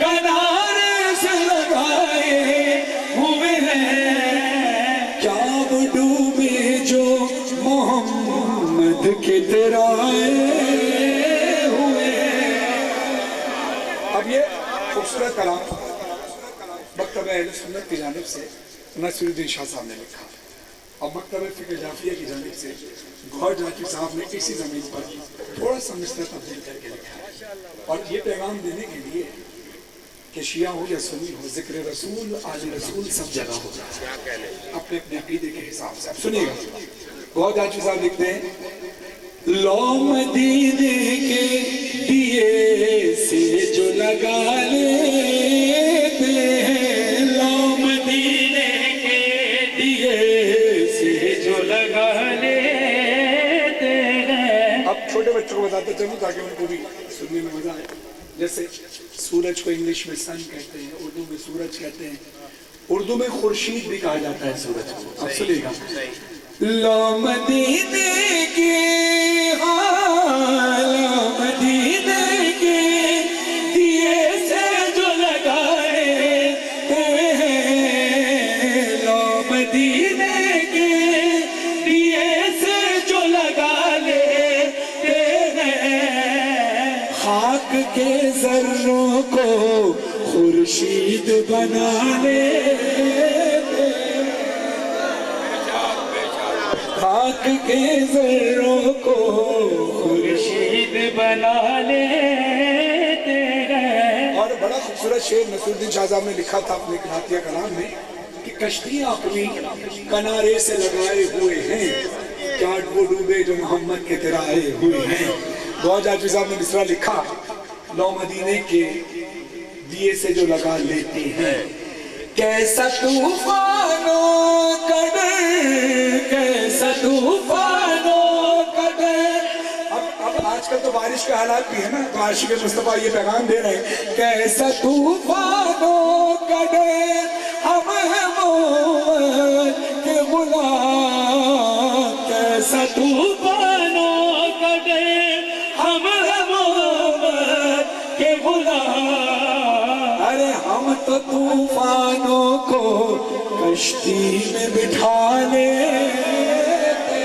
[SPEAKER 2] کنارے سے لگائے ہوئے ہیں کیا وہ ڈوبے جو محمد کے ترائے ہوئے اب یہ خوبصورت کلام مکتبہ اہل سنت کی جانب سے نصیر الدین شاہ صاحب نے لکھا اور مکتبہ فقہ جعفریہ کی جانب سے گوھر جاکر صاحب نے اسی زمین پر تھوڑا سا مصرع تبدیل کر کے لکھا ہے اور یہ پیغام دینے کے لیے کہ شیعہ ہو یا سنی ہو ذکر رسول آل رسول سب جگہ ہو جائے اپنے اپنے عقیدے کے حساب سے اب سنیے گا گوھر جاکر صاحب لکھتے ہیں لو مدینے کے دیے سے جو لگا لیتے ہیں لو مدینے کے دیے سے جو لگا لیتے ہیں اب چھوٹے بچوں کو بتاتے چلوں تاکہ ان کو بھی سننے میں مزہ آئے جیسے سورج کو انگلش میں سن کہتے ہیں اردو میں سورج کہتے ہیں اردو میں خورشید بھی کہا جاتا ہے سورج کو اب سنیے گا لو مدینے کے لو مدینے کے دیے سے جو لگائے ہیں لو مدینے کے دیے سے جو لگا لیتے ہیں خاک کے ذروں کو خورشید بنا لیتے خاک کے ذروں کو خورشید بنا لیتے ہیں اور بڑا خوبصورت شعر نصیر الدین شاہ صاحب نے لکھا تھا اپنے نعتیہ کلام میں کہ کشتیاں اپنی کنارے سے لگائے ہوئے ہیں کیا وہ ڈوبے جو محمد کے ترائے ہوئے ہیں گوھر جاکر صاحب نے مصرع لکھا لو مدینے کے دیے سے جو لگا لیتے ہیں کیسا طوفانوں قدر کیسا طوفانوں قدر اب آج کل تو بارش کے حالات بھی ہے نا تو عاشق مصطفیٰ یہ پیغام دے رہے ہیں کیسا طوفانوں قدر ہم ہیں محمد کے غلام کیسا طوفانوں قدر ہم ہیں محمد کے غلام ارے ہم تو طوفانوں کو کشتی میں بٹھا لیتے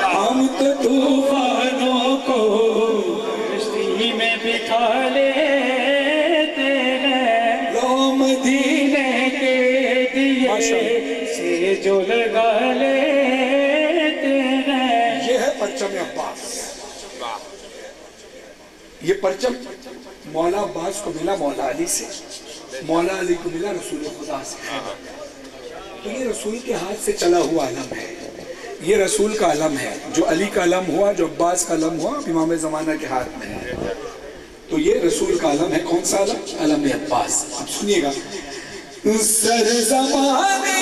[SPEAKER 2] ہم تو طوفانوں کو کشتی میں بٹھا لیتے ہیں لو مدینے کے دیے سے جو لگا لیتے ہیں یہ ہے پرچم عباس یہ پرچم مولا عباس کو ملا مولا علی سے، مولا علی کو ملا رسول خدا سے، تو یہ رسول کے ہاتھ سے چلا ہوا علم ہے، یہ رسول کا علم ہے، جو علی کا علم ہوا، جو عباس کا علم ہوا، امام زمانہ کے ہاتھ میں ہے، تو یہ رسول کا علم ہے۔ کون سا علم؟ علم عباس۔ اب سنیے گا، سر زمانے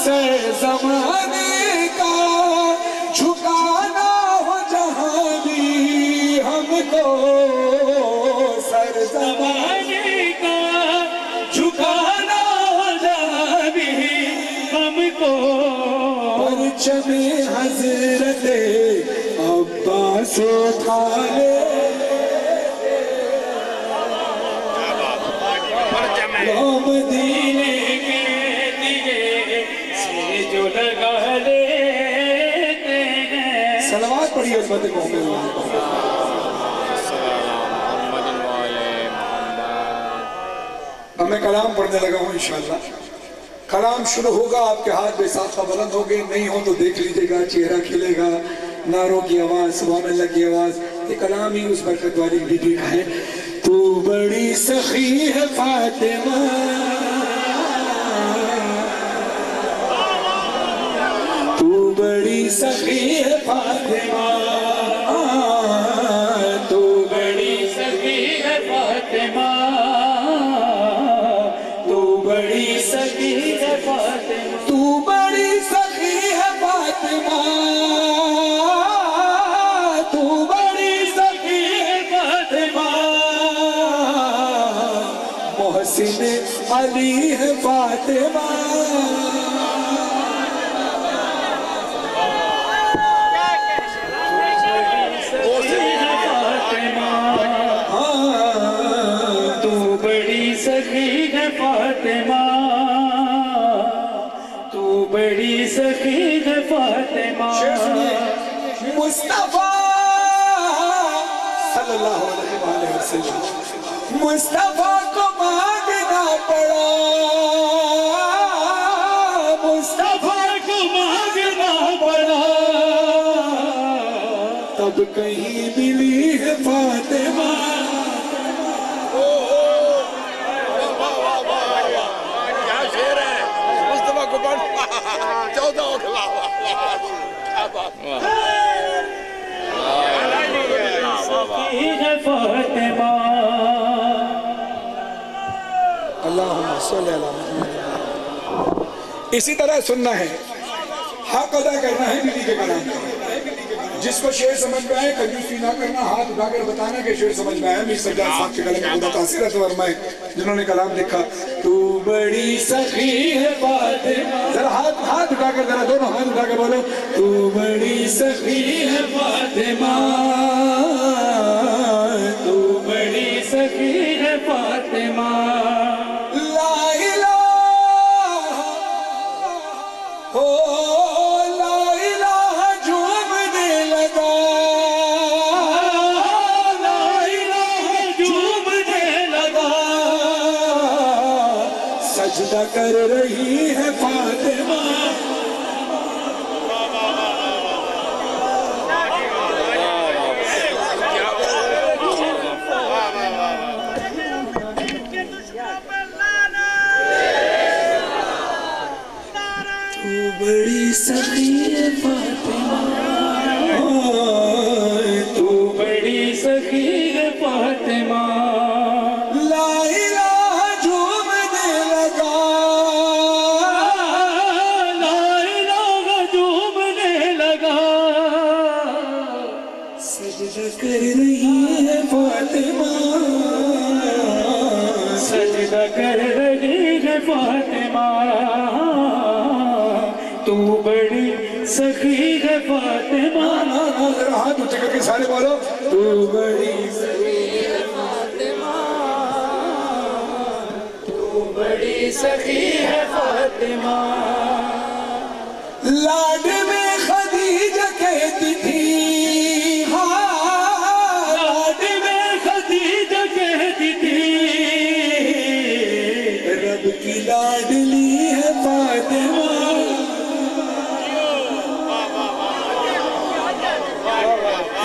[SPEAKER 2] سر زمانے کا جھکانا ہو جہاں بھی ہم کو، سر
[SPEAKER 3] زمانے کا جھکانا ہو جہاں بھی ہم کو،
[SPEAKER 2] پرچم حضرت عباس اٹھا لے،
[SPEAKER 3] مدینے کے دیے سے جو لگا لیتے ہیں۔
[SPEAKER 2] صلوات پڑھیے عظمت محمد۔ اب میں کلام پڑھنے لگا ہوں انشاءاللہ، کلام شروع ہوگا، آپ کے ہاتھ بے ساختہ بلند ہوگے، نہیں ہو تو دیکھ لیجئے گا، چہرہ کھلے گا، نعروں کی آواز، سبحان اللہ کی آواز، یہ کلام ہی اس برکت والی بی بی کا ہے۔ تو بڑی سخی ہے فاطمہ، تو بڑی سخی ہے فاطمہ، تو بڑی
[SPEAKER 3] سخی ہے فاطمہ،
[SPEAKER 2] تو بڑی
[SPEAKER 3] سخی ہے فاطمہ،
[SPEAKER 2] تو بڑی سخی ہے فاطمہ، تو بڑی سخی ہے فاطمہ، محسن علی ہے فاطمہ،
[SPEAKER 3] تو بڑی سخی ہے فاطمہ، تو بڑی سخی ہے فاطمہ۔
[SPEAKER 2] مصطفیٰ صلی اللہ علیہ وسلم، مصطفیٰ کو مانگنا پڑا، مصطفیٰ
[SPEAKER 3] کو مانگنا پڑا،
[SPEAKER 2] تب کہیں ملی ہے فاطمہ،
[SPEAKER 4] کیا شعر ہے مصطفیٰ کو بڑھ 14 کھلا
[SPEAKER 3] سخی ہے فاطمہ۔
[SPEAKER 2] اللہم صلی اللہ علیہ وسلم۔ اسی طرح سننا ہے، حق ادا کرنا ہے بیوی کے کلام کا، جس کو شعر سمجھ میں آئے کنجوسی نہ کرنا، ہاتھ اٹھا کر بتانا کہ شعر سمجھ میں آیا۔ میر سجاد صاحب کے کلام کو متاثر ہے تو فرمائے جنہوں نے کلام لکھا، تو بڑی سخی ہے فاطمہ، ذرا ہاتھ اٹھا کر، ذرا دونوں ہاتھ اٹھا کر بولو، تو بڑی سخی ہے فاطمہ،
[SPEAKER 3] تو بڑی سخی ہے فاطمہ،
[SPEAKER 2] لا الہ ہو لا الہ جھومنے لگا،
[SPEAKER 3] لا الہ جھومنے لگا،
[SPEAKER 2] سجدہ کر رہی ہے فاطمہ، تو بڑی سخی ہے فاطمہ، تو
[SPEAKER 3] بڑی سخی ہے فاطمہ،
[SPEAKER 2] لا الہ جھومنے لگا،
[SPEAKER 3] لا الہ جھومنے لگا،
[SPEAKER 2] سجدہ کر رہی ہے فاطمہ،
[SPEAKER 3] سجدہ کر رہی ہے فاطمہ، تو بڑی سخی ہے فاطمہ،
[SPEAKER 2] ذرا ہاتھ اٹھا کر کے سارے بولو، تو بڑی سخی ہے
[SPEAKER 3] بڑی سخی ہے فاطمہ،
[SPEAKER 2] لاڈ میں خدیجہ کہتی تھی،
[SPEAKER 3] لاڈ میں خدیجہ کہتی تھی،
[SPEAKER 2] رب کی لاڈلی ہے فاطمہ،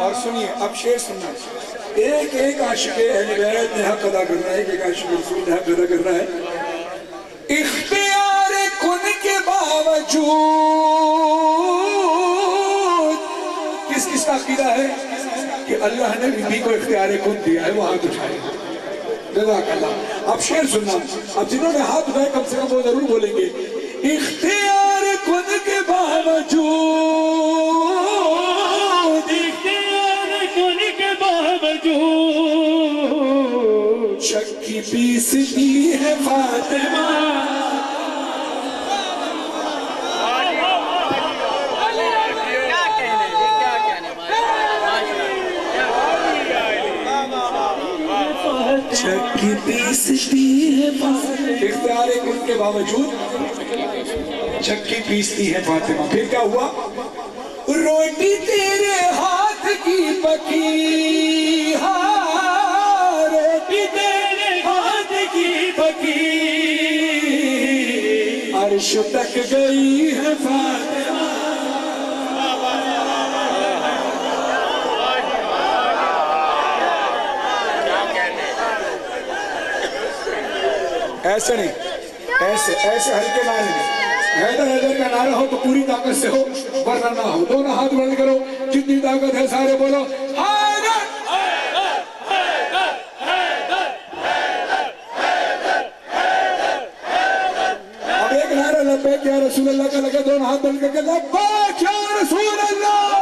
[SPEAKER 2] اور سنیے اب شعر سننا ایک ایک عاشق اہل بیت نے حق ادا کرنا ہے ایک عاشق رسول نے حق ادا کرنا ہے اختیار کن کے باوجود کس کس کا عقیدہ ہے کہ اللہ نے بی کو اختیار کن دیا ہے وہ ہاتھ اٹھائے جزاک اللہ اب شعر سننا اب جنہوں نے ہاتھ اٹھائے کم سے کم وہ ضرور بولیں گے اختیار کن کے باوجود شک کی پیستی ہے فاطمہ شک کی پیستی ہے فاطمہ اختیار کن کے باوجود شک کی پیستی ہے فاطمہ پھر کیا ہوا روٹی تیرے ہاتھ کی پکی روٹی تیرے ہاتھ کی پکی عرش تک گئی ہے فاطمہ ایسے نہیں ایسے ہلکے نعرے نہیں حیدر حیدر کا نعرہ ہو تو پوری طاقت سے ہو ورنہ نہ ہو دونوں ہاتھ بلند کرو جتنی طاقت ہے سارے بولو حیدر اب ایک نعرہ لبیک یا رسول اللہ کا لگا دونوں ہاتھ بلند کر کے لبیک یا رسول اللہ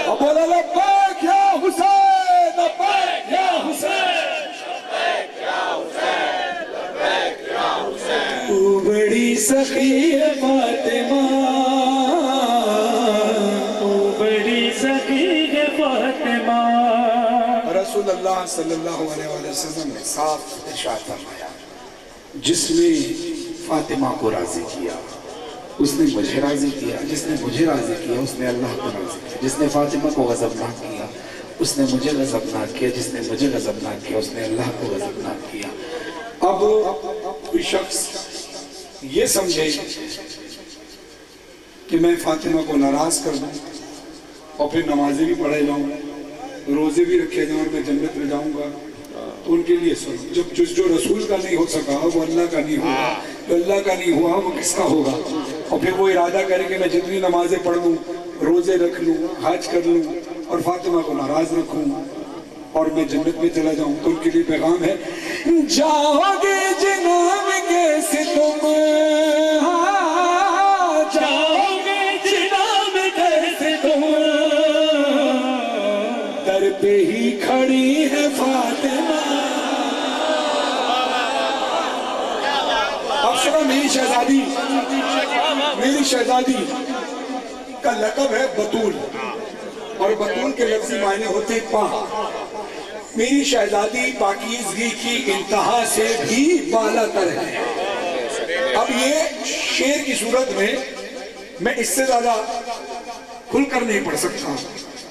[SPEAKER 2] اب بولا لبیک یا حسین لبیک یا حسین تو بڑی سخی ہے فاطمہ
[SPEAKER 3] تو بڑی سخی ہے فاطمہ
[SPEAKER 2] رسول اللہ صلی اللہ علیہ وسلم نے صاف ارشاد فرمایا جس نے فاطمہ کو راضی کیا اس نے مجھے راضی کیا جس نے مجھے راضی کیا اس نے اللہ کو راضی کیا جس نے فاطمہ کو غضبناک کیا اس نے مجھے غضبناک کیا جس نے مجھے غضبناک کیا اس نے اللہ کو غضبناک کیا اب کوئی شخص یہ سمجھے کہ میں فاطمہ کو ناراض کر دوں اور پھر نمازیں بھی پڑھے جاؤں روزے بھی رکھے جاؤں اور میں جنت میں جاؤں گا تو ان کے لیے سنو جب جو رسول کا نہیں ہو سکا وہ اللہ کا نہیں ہوگا جو اللہ کا نہیں ہوا وہ کس کا ہوگا اور پھر وہ ارادہ کرے کہ میں جتنی نمازیں پڑھ لوں روزے رکھ لوں حج کر لوں اور فاطمہ کو ناراض رکھوں اور میں جنت میں چلا جاؤں تو ان کے لیے پیغام ہے جاؤ گے جناب کیسے تم جاؤ گے جناب کیسے تم در پہ ہی کھڑی ہے فاطمہ اب سنو میری شہزادی کا لقب ہے بطول اور بطول کے لفظی معنی ہوتے پاک میری شہزادی پاکیزگی کی انتہا سے بھی بالا تر ہے اب یہ شعر کی صورت میں اس سے زیادہ کھل کر نہیں پڑھ سکتا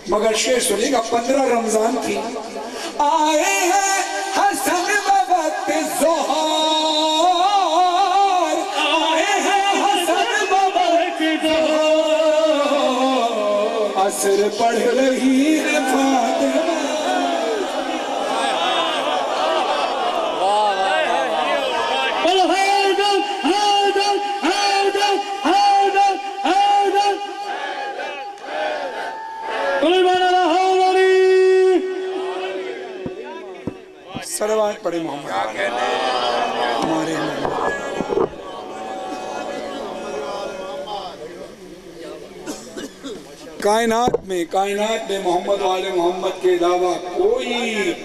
[SPEAKER 2] مگر شعر سنیں گا 15 رمضان کی آئے ہیں حسن بوقت ظہر آئے ہیں حسن بوقت ظہر عصر پڑھ رہی ہے فاطمہ صلوات پڑھے محمد ہمارے کائنات میں محمد والے محمد کے علاوہ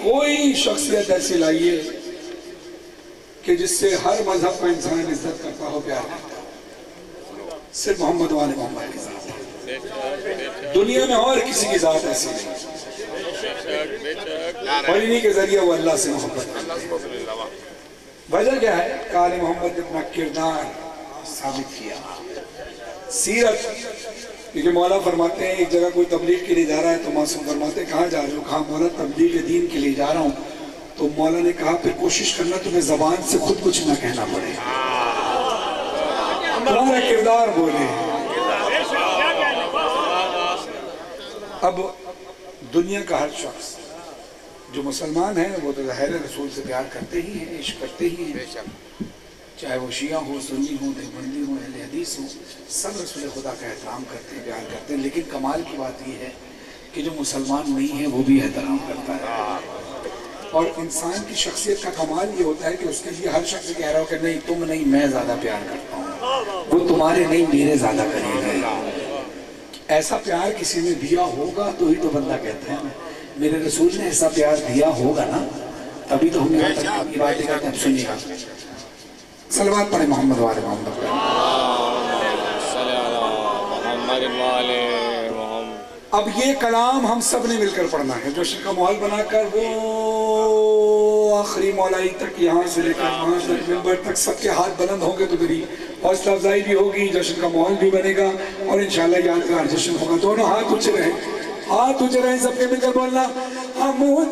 [SPEAKER 2] کوئی شخصیت ایسی لائیے کہ جس سے ہر مذہب کا انسان عزت کرتا ہو پیار کرتا ہو صرف محمد والے محمد کی ذات ہے دنیا میں اور کسی کی ذات ایسی نہیں اور انہی کے ذریعے وہ اللہ سے محبت وجہ کیا ہے کہ آل محمد نے اپنا کردار ثابت کیا سیرت کیونکہ مولا فرماتے ہیں ایک جگہ کوئی تبلیغ کے لیے جا رہا ہے تو معصوم فرماتے ہیں کہاں جا رہے ہو کہا مولا تبلیغ دین کے لیے جا رہا ہوں تو مولا نے کہا پھر کوشش کرنا تمہیں زبان سے خود کچھ نہ کہنا پڑے تمہارا کردار بولے. اب دنیا کا ہر شخص جو مسلمان ہے وہ تو ظاہر رسول سے پیار کرتے ہی ہیں, عشق کرتے ہی ہیں, چاہے وہ شیعہ ہو, سنی ہو, دیوبندی ہو, اہل حدیث ہو, سب رسول خدا کا احترام کرتے ہیں, پیار کرتے ہیں. لیکن کمال کی بات یہ ہے کہ جو مسلمان نہیں ہے وہ بھی احترام کرتا ہے. اور انسان کی شخصیت کا کمال یہ ہوتا ہے کہ اس کے لیے ہر شخص کہہ رہا ہو کہ نہیں تم نہیں, میں زیادہ پیار کرتا ہوں, وہ تمہارے نہیں میرے زیادہ قریب ہے. ایسا پیار کسی نے دیا ہوگا تو ہی تو بندہ کہتا ہے میرے رسول نے ایسا پیار دیا ہوگا نا, تبھی تو ہم نے یہ باتیں کرتے ہیں. سنیے گا, صلوات پڑھیں محمد والے محمد. اب یہ کلام ہم سب نے مل کر پڑھنا ہے. جشن کا ماحول بنا کر وہ آخری مولائی تک, یہاں سے لے کر وہاں تک, ممبر تک, سب کے ہاتھ بلند ہوں گے تو میری حوصلہ افزائی بھی ہوگی, جشن کا ماحول بھی بنے گا اور انشاءاللہ یادگار جشن ہوگا. دونوں ہاتھ اونچے رہیں, ہاتھ اونچے رہیں, سب کے مل کر بولنا. ہم ان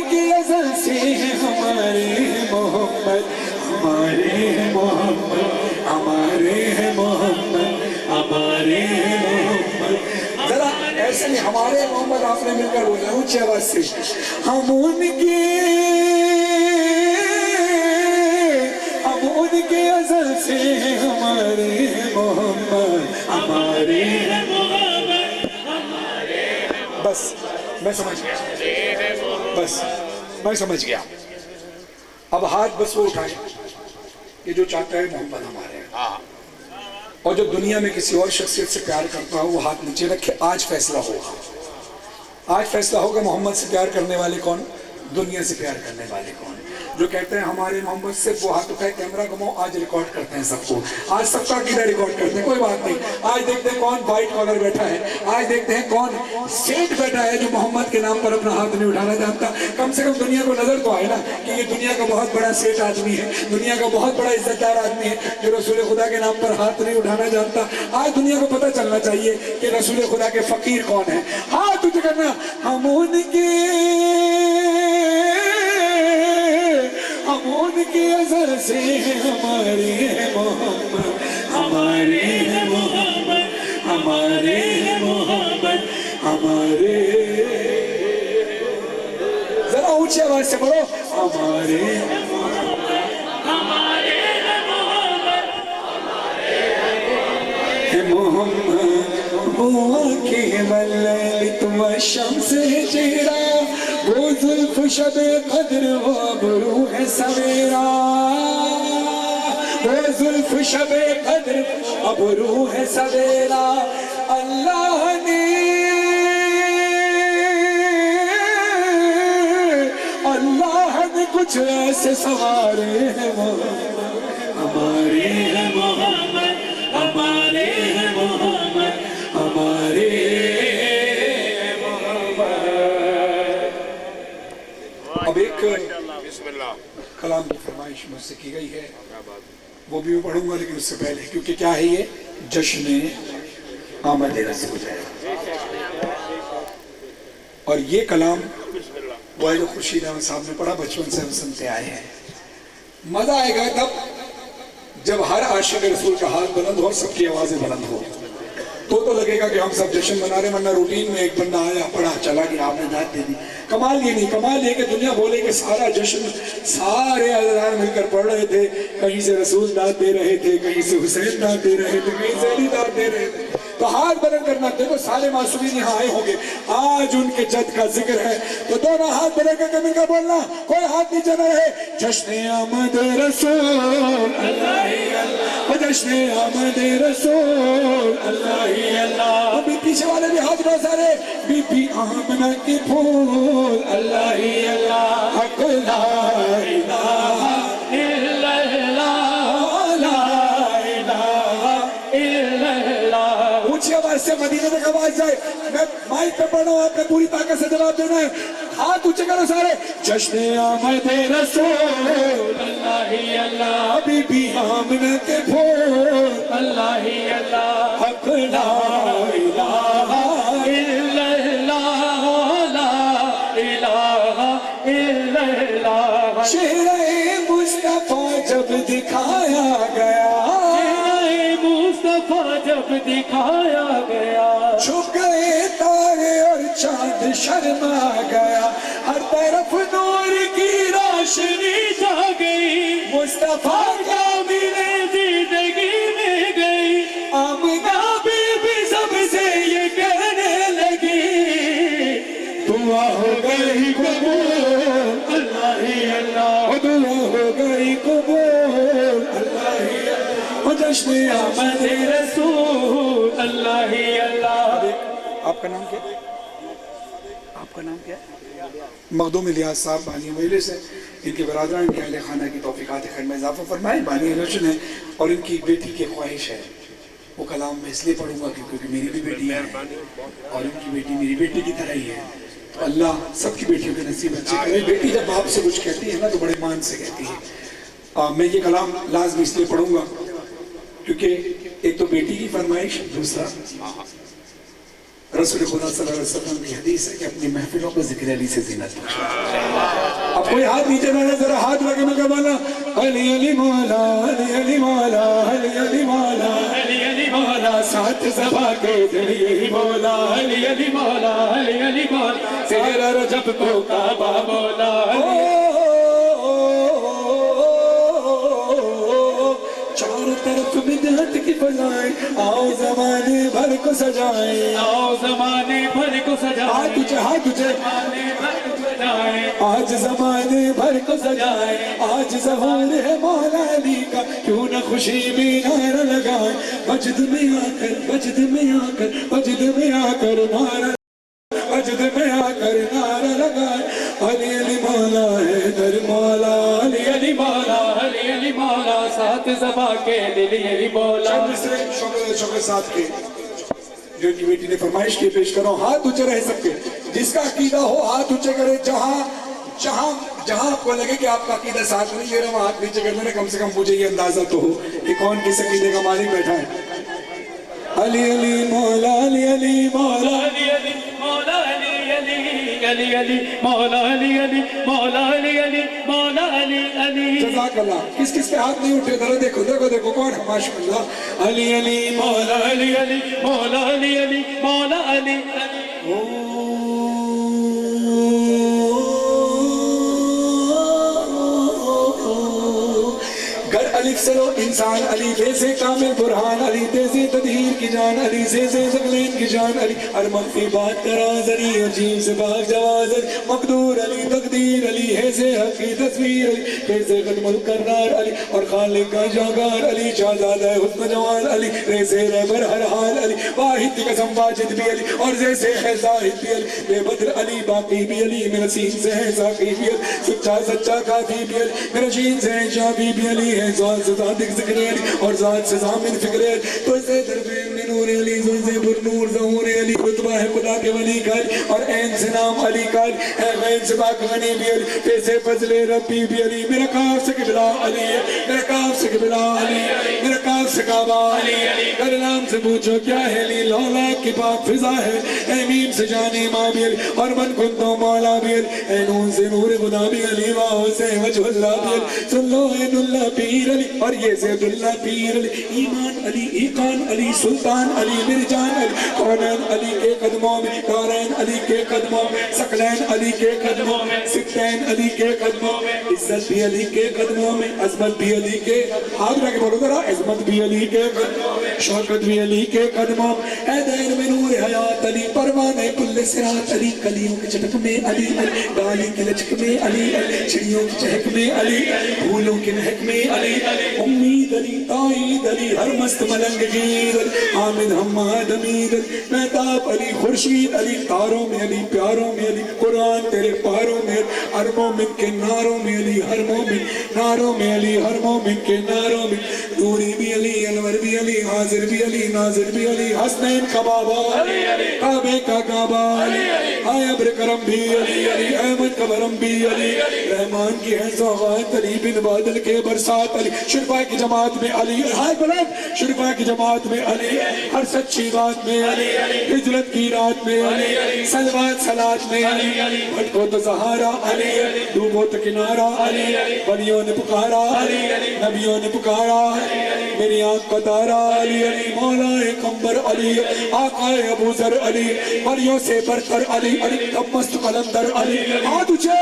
[SPEAKER 2] کی ازل سے ہمارے محمد, ہمارے محمد, ہمارے محمد, ہمارے محمد. ذرا ایسے نہیں, ہمارے محمد آپ نے مل کر بولنا اونچی آواز سے. ہم ان کے ازل سے ہمارے محمد, ہمارے محمد. بس میں سمجھ گیا, بس میں سمجھ گیا. اب ہاتھ بس وہ اٹھائیں کہ جو چاہتا ہے محمد ہمارے ہیں, اور جو دنیا میں کسی اور شخصیت سے پیار کرتا ہو وہ ہاتھ نیچے رکھے. آج فیصلہ ہوگا, آج فیصلہ ہوگا محمد سے پیار کرنے والے کون, دنیا سے پیار کرنے والے کون. جو کہتے ہیں ہمارے محمد سے, وہ ہاتھ اٹھائے, کیمرہ گھماؤ. آج ریکارڈ کرتے ہیں سب کو, آج سب کا عقیدہ ریکارڈ کرتے ہیں, کوئی بات نہیں. آج دیکھتے ہیں کون وائٹ کالر بیٹھا ہے, آج دیکھتے ہیں کون سیٹ بیٹھا ہے جو محمد کے نام پر اپنا ہاتھ نہیں اٹھانا چاہتا. کم سے کم دنیا کو نظر تو آئے نا کہ یہ دنیا کا بہت بڑا سیٹ آدمی ہے, دنیا کا بہت بڑا عزت دار آدمی ہے جو رسول خدا کے نام پر ہاتھ نہیں اٹھانا چاہتا. آج دنیا کو پتہ چلنا چاہیے کہ رسول خدا کے فقیر کون ہیں. ہاتھ اٹھ کرنا. ہم ان کے ازل سے ہمارے محمد, ہمارے محمد, ہمارے محمد, ہمارے. ذرا اونچی آواز سے بولو, ہمارے
[SPEAKER 3] ہمارے محمد,
[SPEAKER 2] محمد. وہ آنکھیں واللیل والشمس ہجرا, وہ زلف شب قدر و ابرو ہے سویرا, وہ زلف شب قدر ابرو ہے سویرا. اللہ نے کچھ ایسے سوارے ہیں ہمارے
[SPEAKER 3] محمد, ہمارے محمد,
[SPEAKER 2] ہمارے. اب ایک کلام کی فرمائش مجھ سے کی گئی ہے, وہ بھی میں پڑھوں گا, لیکن اس سے پہلے کیونکہ کیا ہے یہ جشن آمد رسول ہے, اور یہ کلام وہ ہے جو خورشید احمد صاحب نے پڑھا, بچپن سے ہم سنتے آئے ہیں. مزہ آئے گا تب جب ہر عاشق رسول کا ہاتھ بلند ہو اور سب کی آوازیں بلند ہو, تو لگے گا کہ ہم سب جشن منا رہے. ورنہ روٹین میں ایک بندہ آیا, پڑھا, چلا گیا, آپ نے داد دے دی. کمال یہ نہیں, کمال یہ کہ دنیا بولے کہ سارا جشن سارے عزیزان مل کر پڑھ رہے تھے, کہیں سے رسول داد دے رہے تھے, کہیں سے حسین داد دے رہے تھے, کہیں سے علی داد دے رہے تھے. تو ہاتھ بلند کرنا. دیکھو سارے معصومین یہاں آئے ہوں گے, آج ان کے جد کا ذکر ہے, تو دونوں ہاتھ بلند کر کے مل کر بولنا, کوئی ہاتھ نیچے نہ رہے. جشن آمد رسول اللہ اللہ, جشن آمد رسول اللہ اللہ. ابھی پیچھے والے بھی ہاتھ اٹھاؤ سارے. بی بی آمنہ کے پھول اللہ اللہ, حق لا الہ
[SPEAKER 3] الا اللہ,
[SPEAKER 2] لا الہ
[SPEAKER 3] الا اللہ.
[SPEAKER 2] اونچی آواز سے مدینے تک آواز جائے. میں مائک پہ پڑھ رہا ہوں, آپ نے پوری طاقت سے جواب دینا ہے. ہاتھ اونچے کرو سارے. جشن آمد رسول
[SPEAKER 3] اللہ اللہ,
[SPEAKER 2] بی بی آمنہ کے پھول
[SPEAKER 3] اللہ اللہ,
[SPEAKER 2] حق لا الہ
[SPEAKER 3] الا اللہ, لا الہ الا اللہ.
[SPEAKER 2] چہرہ مصطفیٰ جب دکھایا گیا
[SPEAKER 3] مصطفیٰ جب دکھایا گیا
[SPEAKER 2] چھپ گئے تارے اور چاند شرما گیا ہر طرف نور کی روشنی
[SPEAKER 3] جا گئی
[SPEAKER 2] مصطفیٰ کا
[SPEAKER 3] میرے زندگی میں گئی
[SPEAKER 2] آمنہ بی بی سب سے یہ کہنے لگی دعا ہو گئی قبول
[SPEAKER 3] اللہ ہی اللہ
[SPEAKER 2] دعا ہو گئی قبول اللہ ہی اللہ جشن آمد
[SPEAKER 3] رسول اللہ ہی اللہ
[SPEAKER 2] آپ کا نام کیا؟ آپ کا نام کیا؟ مخدوم الیاس صاحب بانی مجلس ہے، ان کے برادران ان کے اہل خانہ کی توفیقات خیر میں اضافہ فرمائے، بانی روشن ہے اور ان کی بیٹی کی خواہش ہے وہ کلام میں اس لیے پڑھوں گا کیونکہ میری بھی بیٹی ہے اور ان کی بیٹی میری بیٹی کی طرح ہی ہے، تو اللہ سب کی بیٹیوں کے نصیب اچھے کرے۔ بیٹی جب باپ سے کچھ کہتی ہے نا تو بڑے مان سے کہتی ہے۔ میں یہ کلام لازمی اس لیے پڑھوں گا کیونکہ ایک تو بیٹی کی فرمائش، دوسرا رسول خدا صلی اللہ علیہ وسلم کی حدیث ہے کہ اپنی محفلوں کو ذکر علی سے زینت بخشو۔ اب کوئی ہاتھ نیچے نہ ذرا ہاتھ لگے میں کہا علی علی مولا علی علی مولا علی علی مولا
[SPEAKER 3] علی علی مولا
[SPEAKER 2] ساتھ زبا کے دل یہی مولا
[SPEAKER 3] علی علی مولا علی علی مولا
[SPEAKER 2] تیرا رجب کو
[SPEAKER 3] کعبہ مولا
[SPEAKER 2] چاروں طرف بدعت کی فضائیں آؤ زمانے بھر کو سجائیں
[SPEAKER 3] آؤ زمانے بھر کو
[SPEAKER 2] ہاتھ
[SPEAKER 3] سجائیں
[SPEAKER 2] اچھے ہاتھ اچھے
[SPEAKER 3] زمانے بھر کو سجائیں
[SPEAKER 2] آج زمانے بھر کو سجائیں آج ظہور ہے مولا علی کا کیوں نہ خوشی میں نعرہ لگائیں وجد میں آ کر وجد میں آ کر وجد میں آ کر نعرہ وجد میں آ کر نعرہ لگائیں علی علی مولا ہے در مولا علی
[SPEAKER 3] علی مولا علی علی مولا ساتھ زبا کے دل یہی مولا
[SPEAKER 2] شکر ساتھ کے جو ان کی بیٹی نے فرمائش کی پیش کرو ہاتھ اونچے رہ سکتے جس کا عقیدہ ہو ہاتھ اونچے کرے جہاں آپ کو لگے کہ آپ کا عقیدہ ساتھ نہیں میرا وہاں ہاتھ نیچے کر دینا کم سے کم مجھے یہ اندازہ تو ہو کہ کون کس عقیدے کا مالک بیٹھا ہے علی علی مولا علی علی مولا
[SPEAKER 3] علی علی مولا علی علی علی علی مولا علی علی مولا علی علی مولا علی علی
[SPEAKER 2] جزاک اللہ کس کس کے ہاتھ نہیں اٹھے ذرا دیکھو دیکھو دیکھو کون ہے ماشاءاللہ علی علی
[SPEAKER 3] مولا علی علی مولا علی علی مولا علی
[SPEAKER 2] گر الف سے لو انسان علی بے سے کامل برہان علی دے سے تدہیر کی جان علی سے زغلین کی جان علی ہر مخفی بات کرا ذری عجیب سے باغ جواز علی مقدور علی تقدیر علی ہے سے حق کی تصویر علی پھر سے قدم القرار علی اور خالق کا جاگار علی شہزادہ حسن جوان علی رے سے رہبر ہر حال علی واحد کی قسم واجد بھی علی اور زے سے ہے زاہد بھی علی بے بدر علی باقی بھی علی میرا سین سے ہے ساقی بھی علی سچا سچا کافی بھی علی میرا شین سے ہے شافی بھی علی ہے ذات سے ذاتک ذکر علی اور ذات سے ضامن فکر علی تو اسے دربین میں نور علی زن سے پر نور ظہور علی رتبہ ہے خدا کے ولی کا علی اور این سے نام علی کا علی ہے غین سے پاک غنی بھی علی پیسے فضل ربی بھی علی میرا کاف سے قبلہ علی ہے میرا کاف سے قبلہ علی میرا کاف سے کعبہ علی کر نام سے پوچھو کیا ہے علی لولا کی پاک فضا ہے اے میم سے جانے ماں بھی علی اور من کن تو مولا بھی علی اے نون سے نور خدا بھی علی واہ سے وجہ اللہ بھی علی سن لو این اللہ پیر علی اور یہ زید اللہ پیر علی ایمان علی ایقان علی سلطان علی مرجان علی کونین علی کے قدموں میں کارین علی کے قدموں میں سقلین علی کے قدموں میں ستین علی کے قدموں میں عزت بھی علی کے قدموں میں عظمت بھی علی کے ہاتھ رکھے بولو ذرا عظمت بھی علی کے قدموں میں شوکت بھی علی کے قدموں میں اے دین میں نور حیات علی پروانے کل صراط علی کلیوں کے چٹک میں علی ڈالی کے لچک میں علی چڑیوں کی چہک میں علی پھولوں کے مہک میں علی امید علی تائید علی ہر مست ملنگ گیر علی حامد حماد امید علی مہتاب علی خورشید علی تاروں میں علی پیاروں میں علی قرآن تیرے پاروں میں ہر مومن کے ناروں میں علی ہر مومن ناروں میں علی ہر مومن کے ناروں میں دوری بھی علی انور بھی علی حاضر بھی علی ناظر بھی علی حسنین کا بابا کعبے کا کعبہ علی آئے ابر کرم بھی علی علی احمد کا برم بھی علی رحمان کی ہے سوغات علی بن بادل کے برسات علی شرفا کی جماعت جماعت میں علی، ہائے بلند شرفا کی جماعت میں علی، ہر سچی بات میں علی، ہجرت کی رات میں علی، سلوات سلات میں علی، بھٹکو تو سہارا علی، ڈوبو تو کنارہ علی، ولیوں نے پکارا علی، نبیوں نے پکارا، میری آنکھ کا تارا علی، علی مولا کمبر علی، آقا ابو ذر علی، ولیوں سے برتر علی، علی دمست قلندر علی، ہاتھ اچھے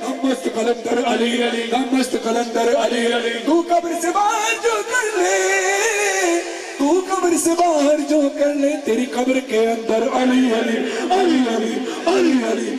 [SPEAKER 2] دمست قلندر علی، دمست قلندر علی، تو قبر سے باہر جو کر لے، تو قبر سے باہر جو کر لے، تیری قبر کے اندر علی علی علی علی علی علی